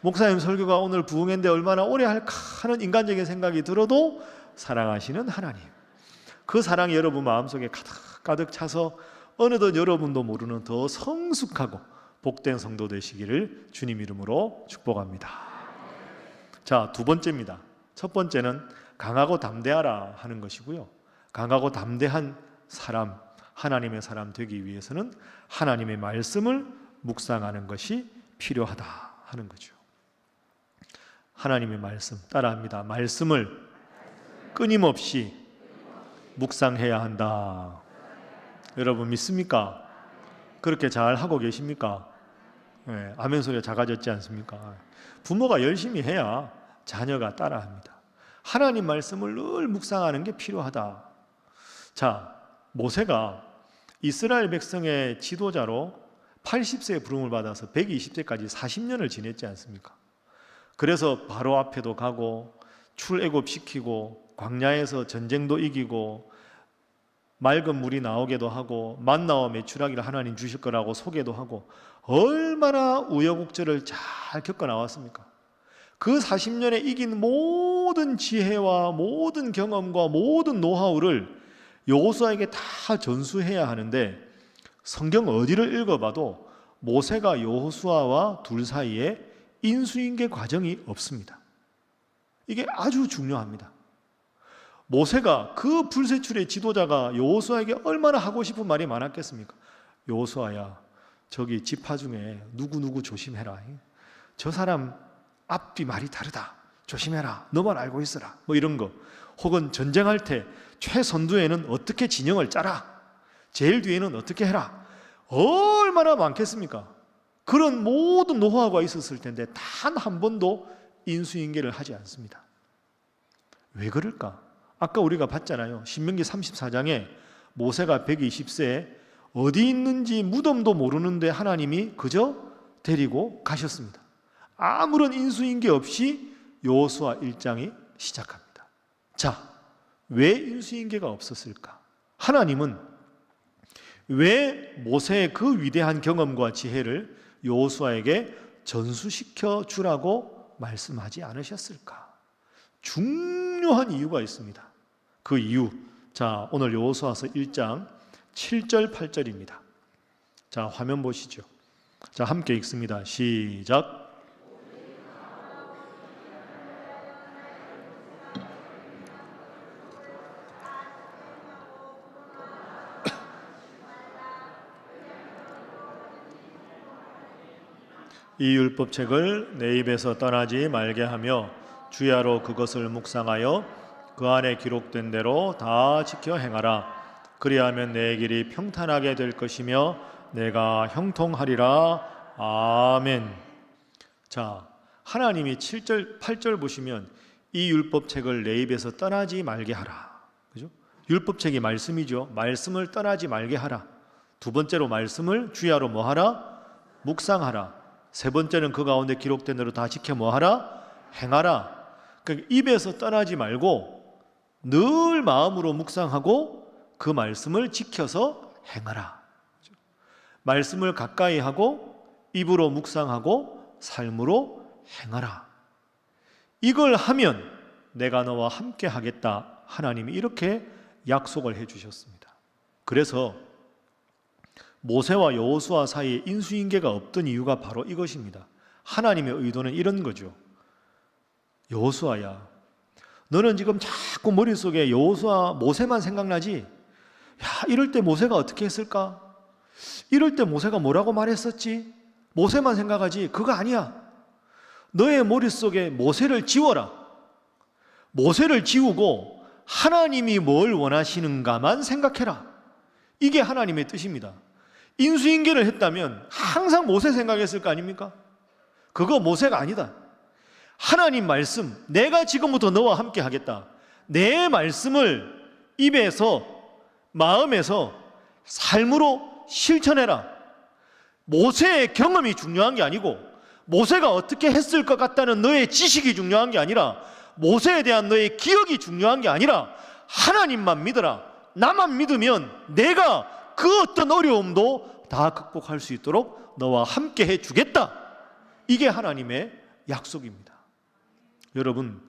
목사님 설교가 오늘 부흥회인데 얼마나 오래 할까 하는 인간적인 생각이 들어도 사랑하시는 하나님, 그 사랑이 여러분 마음속에 가득 차서 어느덧 여러분도 모르는 더 성숙하고 복된 성도 되시기를 주님 이름으로 축복합니다. 자, 두 번째입니다. 첫 번째는 강하고 담대하라 하는 것이고요, 강하고 담대한 사람, 하나님의 사람 되기 위해서는 하나님의 말씀을 묵상하는 것이 필요하다 하는 거죠. 하나님의 말씀 따라합니다. 말씀을 끊임없이 묵상해야 한다. 여러분 믿습니까? 그렇게 잘 하고 계십니까? 네, 아멘 소리가 작아졌지 않습니까? 부모가 열심히 해야 자녀가 따라합니다. 하나님 말씀을 늘 묵상하는 게 필요하다. 자, 모세가 이스라엘 백성의 지도자로 80세에 부름을 받아서 120세까지 40년을 지냈지 않습니까? 그래서 바로 앞에도 가고 출애굽시키고 광야에서 전쟁도 이기고 맑은 물이 나오게도 하고 만나와 메추라기를 하나님 주실 거라고 소개도 하고 얼마나 우여곡절을 잘 겪어 나왔습니까? 그 40년에 이긴 모든 지혜와 모든 경험과 모든 노하우를 여호수아에게 다 전수해야 하는데 성경 어디를 읽어봐도 모세가 여호수아와 둘 사이에 인수인계 과정이 없습니다. 이게 아주 중요합니다. 모세가 그 불세출의 지도자가 여호수아에게 얼마나 하고 싶은 말이 많았겠습니까? 여호수아야, 저기 지파 중에 누구 조심해라. 저 사람 앞뒤 말이 다르다. 조심해라. 너만 알고 있어라. 뭐 이런 거. 혹은 전쟁할 때 최선두에는 어떻게 진영을 짜라. 제일 뒤에는 어떻게 해라. 얼마나 많겠습니까? 그런 모든 노하우가 있었을 텐데 단 한 번도 인수인계를 하지 않습니다. 왜 그럴까? 아까 우리가 봤잖아요. 신명기 34장에 모세가 120세에 어디 있는지 무덤도 모르는데 하나님이 그저 데리고 가셨습니다. 아무런 인수인계 없이 여호수아 1장이 시작합니다. 자, 왜 인수인계가 없었을까? 하나님은 왜 모세의 그 위대한 경험과 지혜를 여호수아에게 전수시켜 주라고 말씀하지 않으셨을까? 중요한 이유가 있습니다. 그 이유, 자, 오늘 여호수아서 1장 7절 8절입니다. 자, 화면 보시죠. 자, 함께 읽습니다. 시작. 이 율법책을 내 입에서 떠나지 말게 하며 주야로 그것을 묵상하여 그 안에 기록된 대로 다 지켜 행하라. 그리하면 내 길이 평탄하게 될 것이며 내가 형통하리라. 아멘. 자, 하나님이 7절, 8절 보시면 이 율법책을 내 입에서 떠나지 말게 하라. 그죠? 율법책이 말씀이죠. 말씀을 떠나지 말게 하라. 두 번째로 말씀을 주야로 뭐 하라? 묵상하라. 세 번째는 그 가운데 기록된 대로 다 지켜 뭐 하라? 행하라. 그러니까 입에서 떠나지 말고 늘 마음으로 묵상하고 그 말씀을 지켜서 행하라. 말씀을 가까이 하고 입으로 묵상하고 삶으로 행하라. 이걸 하면 내가 너와 함께 하겠다. 하나님이 이렇게 약속을 해 주셨습니다. 그래서 모세와 여호수아 사이에 인수인계가 없던 이유가 바로 이것입니다. 하나님의 의도는 이런 거죠. 여호수아야, 너는 지금 자꾸 머릿속에 여호수아, 모세만 생각나지? 야, 이럴 때 모세가 어떻게 했을까? 이럴 때 모세가 뭐라고 말했었지? 모세만 생각하지? 그거 아니야. 너의 머릿속에 모세를 지워라. 모세를 지우고 하나님이 뭘 원하시는가만 생각해라. 이게 하나님의 뜻입니다. 인수인계를 했다면 항상 모세 생각했을 거 아닙니까? 그거 모세가 아니다. 하나님 말씀, 내가 지금부터 너와 함께 하겠다. 내 말씀을 입에서, 마음에서, 삶으로 실천해라. 모세의 경험이 중요한 게 아니고 모세가 어떻게 했을 것 같다는 너의 지식이 중요한 게 아니라 모세에 대한 너의 기억이 중요한 게 아니라 하나님만 믿어라. 나만 믿으면 내가 그 어떤 어려움도 다 극복할 수 있도록 너와 함께 해주겠다. 이게 하나님의 약속입니다. 여러분,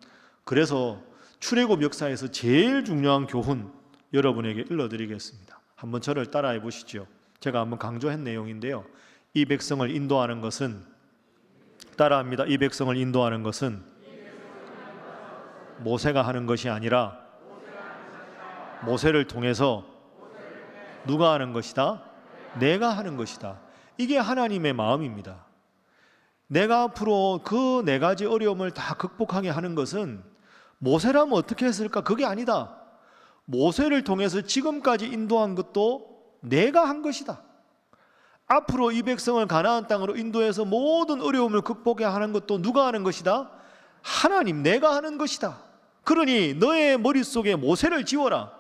그래서 출애굽 역사에서 제일 중요한 교훈 여러분에게 일러드리겠습니다. 한번 저를 따라해 보시죠. 제가 한번 강조한 내용인데요. 이 백성을 인도하는 것은, 따라합니다. 이 백성을 인도하는 것은 모세가 하는 것이 아니라 모세를 통해서 누가 하는 것이다? 내가 하는 것이다. 이게 하나님의 마음입니다. 내가 앞으로 그 네 가지 어려움을 다 극복하게 하는 것은 모세라면 어떻게 했을까? 그게 아니다. 모세를 통해서 지금까지 인도한 것도 내가 한 것이다. 앞으로 이 백성을 가나안 땅으로 인도해서 모든 어려움을 극복해 하는 것도 누가 하는 것이다? 하나님, 내가 하는 것이다. 그러니 너의 머릿속에 모세를 지워라.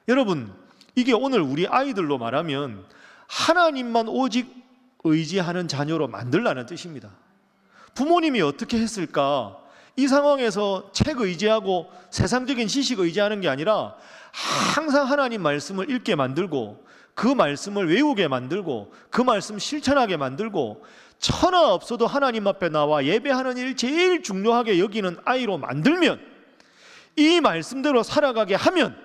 여러분, 이게 오늘 우리 아이들로 말하면 하나님만 오직 의지하는 자녀로 만들라는 뜻입니다. 부모님이 어떻게 했을까? 이 상황에서 책 의지하고 세상적인 지식 의지하는 게 아니라 항상 하나님 말씀을 읽게 만들고 그 말씀을 외우게 만들고 그 말씀 실천하게 만들고 천하 없어도 하나님 앞에 나와 예배하는 일 제일 중요하게 여기는 아이로 만들면, 이 말씀대로 살아가게 하면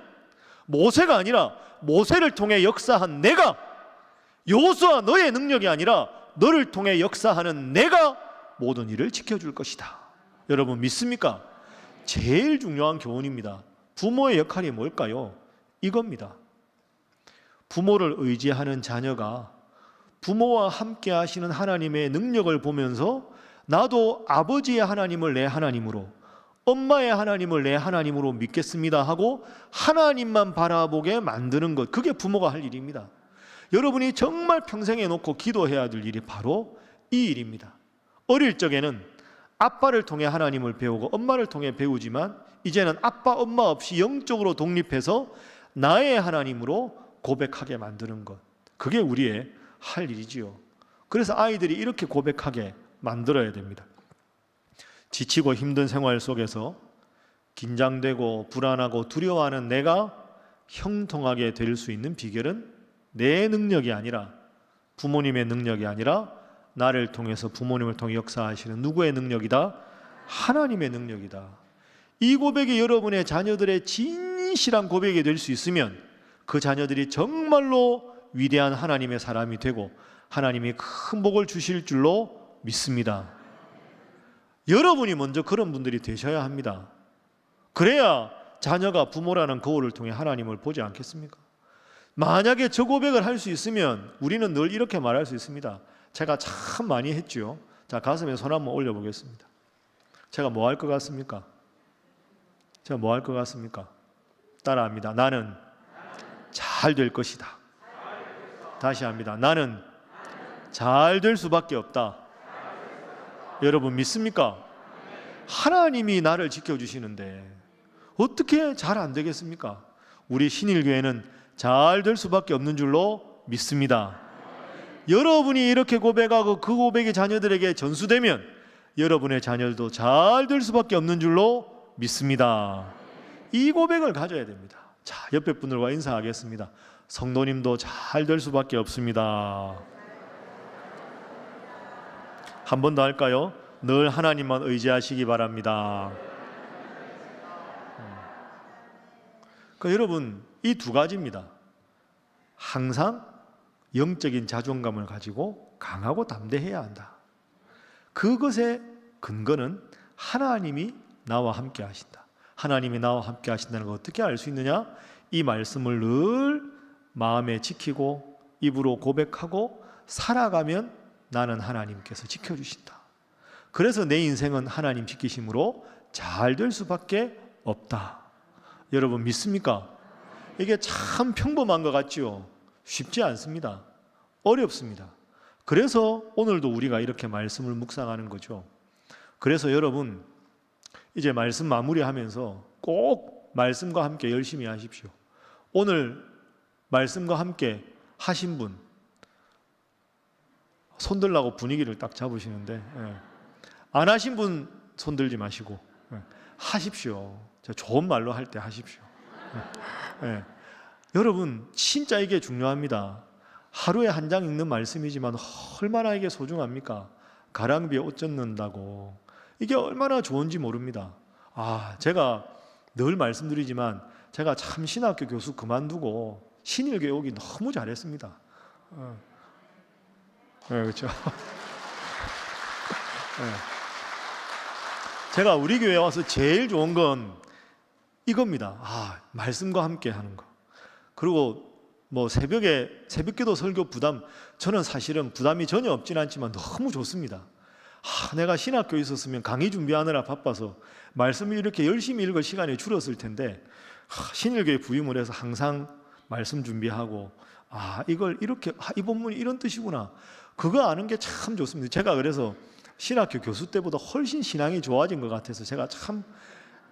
모세가 아니라 모세를 통해 역사한 내가, 여호수아 너의 능력이 아니라 너를 통해 역사하는 내가 모든 일을 지켜줄 것이다. 여러분 믿습니까? 제일 중요한 교훈입니다. 부모의 역할이 뭘까요? 이겁니다. 부모를 의지하는 자녀가 부모와 함께 하시는 하나님의 능력을 보면서 나도 아버지의 하나님을 내 하나님으로, 엄마의 하나님을 내 하나님으로 믿겠습니다 하고 하나님만 바라보게 만드는 것, 그게 부모가 할 일입니다. 여러분이 정말 평생에 놓고 기도해야 될 일이 바로 이 일입니다. 어릴 적에는 아빠를 통해 하나님을 배우고 엄마를 통해 배우지만 이제는 아빠, 엄마 없이 영적으로 독립해서 나의 하나님으로 고백하게 만드는 것, 그게 우리의 할 일이지요. 그래서 아이들이 이렇게 고백하게 만들어야 됩니다. 지치고 힘든 생활 속에서 긴장되고 불안하고 두려워하는 내가 형통하게 될 수 있는 비결은 내 능력이 아니라, 부모님의 능력이 아니라 나를 통해서 부모님을 통해 역사하시는 누구의 능력이다? 하나님의 능력이다. 이 고백이 여러분의 자녀들의 진실한 고백이 될 수 있으면 그 자녀들이 정말로 위대한 하나님의 사람이 되고 하나님이 큰 복을 주실 줄로 믿습니다. 여러분이 먼저 그런 분들이 되셔야 합니다. 그래야 자녀가 부모라는 거울을 통해 하나님을 보지 않겠습니까? 만약에 저 고백을 할 수 있으면 우리는 늘 이렇게 말할 수 있습니다. 제가 참 많이 했죠. 자, 가슴에 손 한번 올려보겠습니다. 제가 뭐 할 것 같습니까? 제가 뭐 할 것 같습니까? 따라합니다. 나는 잘 잘 될 것이다. 다시 합니다. 나는 잘 될 수밖에 없다. 여러분 믿습니까? 하나님이 나를 지켜주시는데 어떻게 잘 안 되겠습니까? 우리 신일교회는 잘 될 수밖에 없는 줄로 믿습니다. 여러분이 이렇게 고백하고 그 고백이 자녀들에게 전수되면 여러분의 자녀들도 잘 될 수밖에 없는 줄로 믿습니다. 이 고백을 가져야 됩니다. 자, 옆에 분들과 인사하겠습니다. 성도님도 잘 될 수밖에 없습니다. 한 번 더 할까요? 늘 하나님만 의지하시기 바랍니다. 그러니까 여러분, 이 두 가지입니다. 항상 영적인 자존감을 가지고 강하고 담대해야 한다. 그것의 근거는 하나님이 나와 함께 하신다. 하나님이 나와 함께 하신다는 걸 어떻게 알 수 있느냐? 이 말씀을 늘 마음에 지키고 입으로 고백하고 살아가면 나는 하나님께서 지켜주신다. 그래서 내 인생은 하나님 지키심으로 잘 될 수밖에 없다. 여러분 믿습니까? 이게 참 평범한 것 같지요? 쉽지 않습니다. 어렵습니다. 그래서 오늘도 우리가 이렇게 말씀을 묵상하는 거죠. 그래서 여러분 이제 말씀 마무리하면서 꼭 말씀과 함께 열심히 하십시오. 오늘 말씀과 함께 하신 분 손들라고 분위기를 딱 잡으시는데 안 하신 분 손들지 마시고 하십시오. 좋은 말로 할 때 하십시오. 여러분 진짜 이게 중요합니다. 하루에 한 장 읽는 말씀이지만 얼마나 이게 소중합니까? 가랑비에 옷 젖는다고 이게 얼마나 좋은지 모릅니다. 제가 늘 말씀드리지만 제가 참 신학교 교수 그만두고 신일교회 오기 너무 잘했습니다. 그렇죠. 제가 우리 교회에 와서 제일 좋은 건 이겁니다. 말씀과 함께 하는 거. 그리고 뭐 새벽기도 설교 부담, 저는 사실은 부담이 전혀 없진 않지만 너무 좋습니다. 내가 신학교에 있었으면 강의 준비하느라 바빠서 말씀을 이렇게 열심히 읽을 시간이 줄었을 텐데 신일교회 부임을 해서 항상 말씀 준비하고 이걸 이렇게 이 본문이 이런 뜻이구나 그거 아는 게 참 좋습니다. 제가 그래서 신학교 교수 때보다 훨씬 신앙이 좋아진 것 같아서 제가 참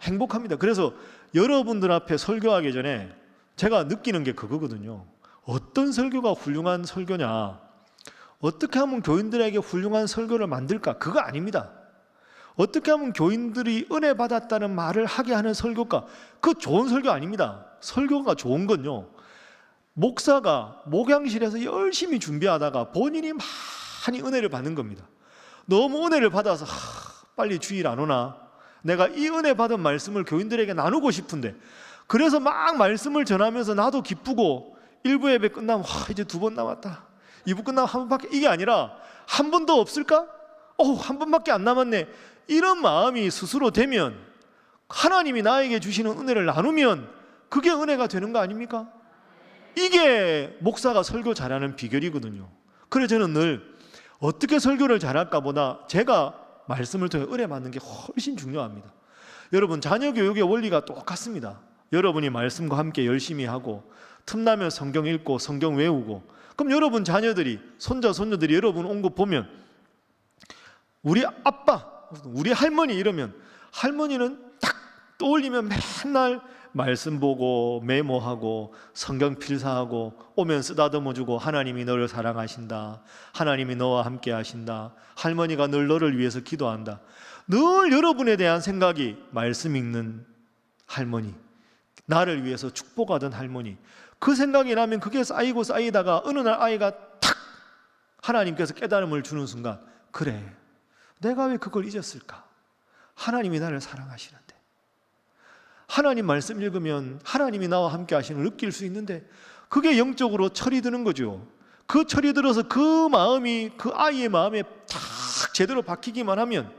행복합니다. 그래서 여러분들 앞에 설교하기 전에 제가 느끼는 게 그거거든요. 어떤 설교가 훌륭한 설교냐, 어떻게 하면 교인들에게 훌륭한 설교를 만들까? 그거 아닙니다. 어떻게 하면 교인들이 은혜 받았다는 말을 하게 하는 설교가 그 좋은 설교 아닙니다. 설교가 좋은 건요, 목사가 목양실에서 열심히 준비하다가 본인이 많이 은혜를 받는 겁니다. 너무 은혜를 받아서 빨리 주일 안 오나? 내가 이 은혜 받은 말씀을 교인들에게 나누고 싶은데 그래서 막 말씀을 전하면서 나도 기쁘고 1부 예배 끝나면 이제 2번 남았다, 2부 끝나면 한 번밖에, 이게 아니라 한 번 더 없을까? 한 번밖에 안 남았네, 이런 마음이 스스로 되면 하나님이 나에게 주시는 은혜를 나누면 그게 은혜가 되는 거 아닙니까? 이게 목사가 설교 잘하는 비결이거든요. 그래서 저는 늘 어떻게 설교를 잘할까 보다 제가 말씀을 통해 은혜 받는 게 훨씬 중요합니다. 여러분 자녀 교육의 원리가 똑같습니다. 여러분이 말씀과 함께 열심히 하고 틈나면 성경 읽고 성경 외우고, 그럼 여러분 자녀들이 손자 손녀들이 여러분 온 거 보면 우리 아빠 우리 할머니 이러면 할머니는 딱 떠올리면 맨날 말씀 보고 메모하고 성경 필사하고 오면 쓰다듬어주고 하나님이 너를 사랑하신다, 하나님이 너와 함께 하신다, 할머니가 늘 너를 위해서 기도한다. 늘 여러분에 대한 생각이 말씀 읽는 할머니, 나를 위해서 축복하던 할머니, 그 생각이 나면 그게 쌓이고 쌓이다가 어느 날 아이가 탁 하나님께서 깨달음을 주는 순간, 그래 내가 왜 그걸 잊었을까? 하나님이 나를 사랑하시는데, 하나님 말씀 읽으면 하나님이 나와 함께 하시는 걸 느낄 수 있는데 그게 영적으로 철이 드는 거죠. 그 철이 들어서 그 마음이 그 아이의 마음에 탁 제대로 박히기만 하면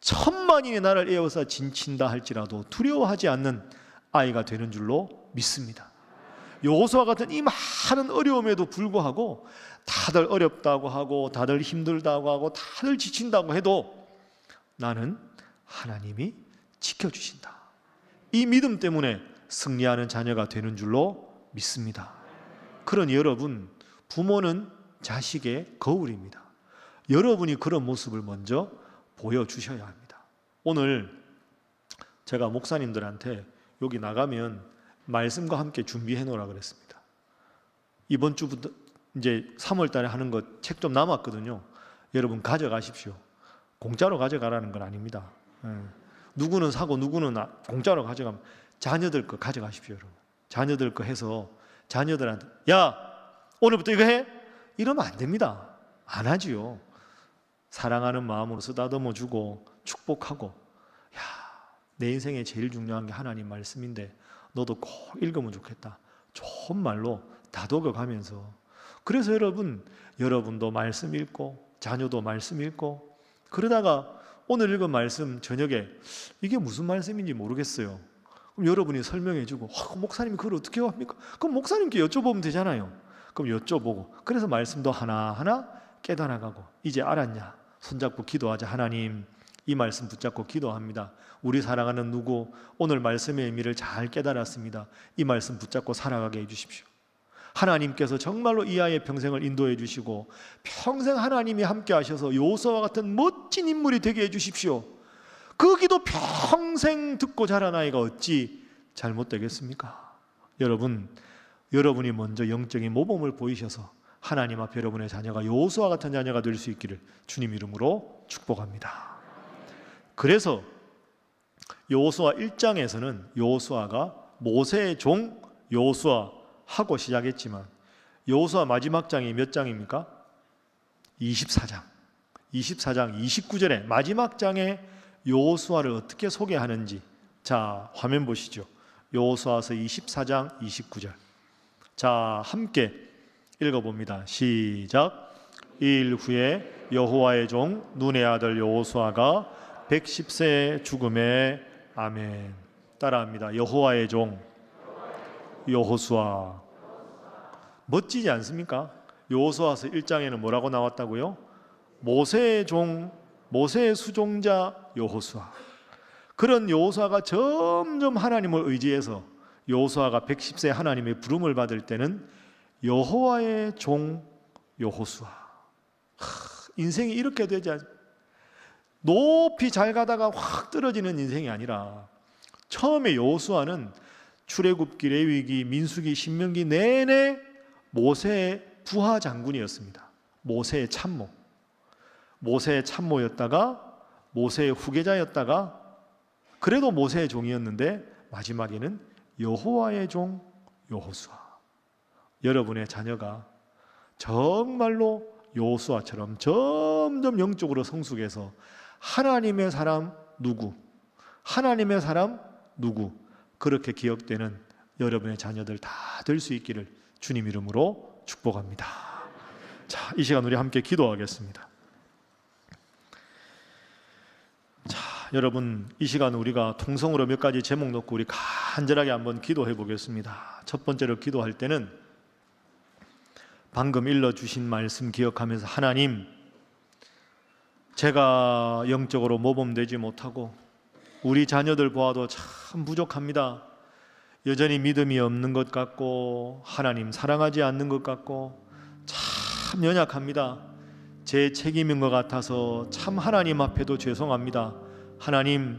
천만인의 나를 에워싸 진친다 할지라도 두려워하지 않는 아이가 되는 줄로 믿습니다. 여호수아 같은 이 많은 어려움에도 불구하고 다들 어렵다고 하고 다들 힘들다고 하고 다들 지친다고 해도 나는 하나님이 지켜주신다, 이 믿음 때문에 승리하는 자녀가 되는 줄로 믿습니다. 그런 여러분, 부모는 자식의 거울입니다. 여러분이 그런 모습을 먼저 보여주셔야 합니다. 오늘 제가 목사님들한테 여기 나가면 말씀과 함께 준비해 놓으라 그랬습니다. 이번 주부터 이제 3월 달에 하는 것 책 좀 남았거든요. 여러분 가져가십시오. 공짜로 가져가라는 건 아닙니다. 누구는 사고 누구는 공짜로 가져가면 자녀들 거 가져가십시오. 여러분. 자녀들 거 해서 자녀들한테 야 오늘부터 이거 해? 이러면 안 됩니다. 안 하지요. 사랑하는 마음으로 쓰다듬어 주고 축복하고 야, 내 인생에 제일 중요한 게 하나님 말씀인데 너도 꼭 읽으면 좋겠다. 좋은 말로 다독여 가면서 그래서 여러분도 말씀 읽고 자녀도 말씀 읽고 그러다가 오늘 읽은 말씀 저녁에 이게 무슨 말씀인지 모르겠어요. 그럼 여러분이 설명해 주고 목사님이 그걸 어떻게 합니까? 그럼 목사님께 여쭤보면 되잖아요. 그럼 여쭤보고 그래서 말씀도 하나하나 깨달아가고 이제 알았냐? 손잡고 기도하자. 하나님 이 말씀 붙잡고 기도합니다. 우리 사랑하는 누구 오늘 말씀의 의미를 잘 깨달았습니다. 이 말씀 붙잡고 살아가게 해주십시오. 하나님께서 정말로 이 아이의 평생을 인도해 주시고 평생 하나님이 함께 하셔서 요수아와 같은 멋진 인물이 되게 해주십시오. 그 기도 평생 듣고 자란 아이가 어찌 잘못되겠습니까? 여러분이 먼저 영적인 모범을 보이셔서 하나님 앞에 여러분의 자녀가 요수아 같은 자녀가 될 수 있기를 주님 이름으로 축복합니다. 그래서 여호수아 1장에서는 여호수아가 모세의 종 여호수아 하고 시작했지만 여호수아 마지막 장이 몇 장입니까? 24장 29절에 마지막 장에 여호수아를 어떻게 소개하는지 자 화면 보시죠. 여호수아서 24장 29절 자 함께 읽어봅니다. 시작. 이일 후에 여호와의 종 눈의 아들 여호수아가 110세에 죽음에 아멘. 따라합니다. 여호와의 종 여호수아. 멋지지 않습니까? 여호수아서 1장에는 뭐라고 나왔다고요? 모세의 종, 모세의 수종자 여호수아. 그런 여호수아가 점점 하나님을 의지해서 여호수아가 110세 하나님의 부름을 받을 때는 여호와의 종 여호수아. 인생이 이렇게 되지 않습니까? 높이 잘 가다가 확 떨어지는 인생이 아니라 처음에 여호수아는 출애굽기, 레위기, 민수기, 신명기 내내 모세의 부하 장군이었습니다. 모세의 참모. 모세의 참모였다가 모세의 후계자였다가 그래도 모세의 종이었는데 마지막에는 여호와의 종 여호수아. 여러분의 자녀가 정말로 여호수아처럼 점점 영적으로 성숙해서 하나님의 사람 누구, 하나님의 사람 누구 그렇게 기억되는 여러분의 자녀들 다 될 수 있기를 주님 이름으로 축복합니다. 자, 이 시간 우리 함께 기도하겠습니다. 자, 여러분 이 시간 우리가 통성으로 몇 가지 제목 놓고 우리 간절하게 한번 기도해 보겠습니다. 첫 번째로 기도할 때는 방금 일러주신 말씀 기억하면서 하나님, 제가 영적으로 모범되지 못하고 우리 자녀들 보아도 참 부족합니다. 여전히 믿음이 없는 것 같고 하나님 사랑하지 않는 것 같고 참 연약합니다. 제 책임인 것 같아서 참 하나님 앞에도 죄송합니다. 하나님,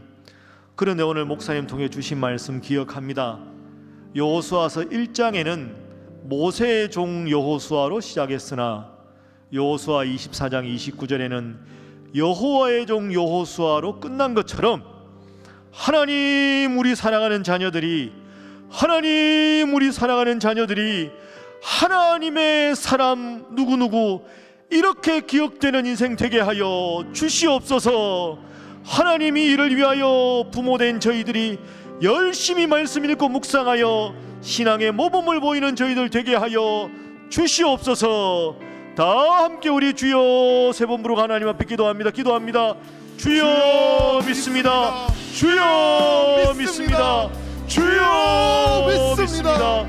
그런데 오늘 목사님 통해 주신 말씀 기억합니다. 여호수아서 1장에는 모세의 종 여호수아로 시작했으나 여호수아 24장 29절에는 여호와의 종 여호수아로 끝난 것처럼 하나님 우리 사랑하는 자녀들이 하나님의 사람 누구누구 이렇게 기억되는 인생 되게 하여 주시옵소서. 하나님이 이를 위하여 부모된 저희들이 열심히 말씀 읽고 묵상하여 신앙의 모범을 보이는 저희들 되게 하여 주시옵소서. 다 함께 우리 주여 세 번 부르고 하나님 앞에 기도합니다. 주여 믿습니다. 주여 믿습니다. 주여 믿습니다.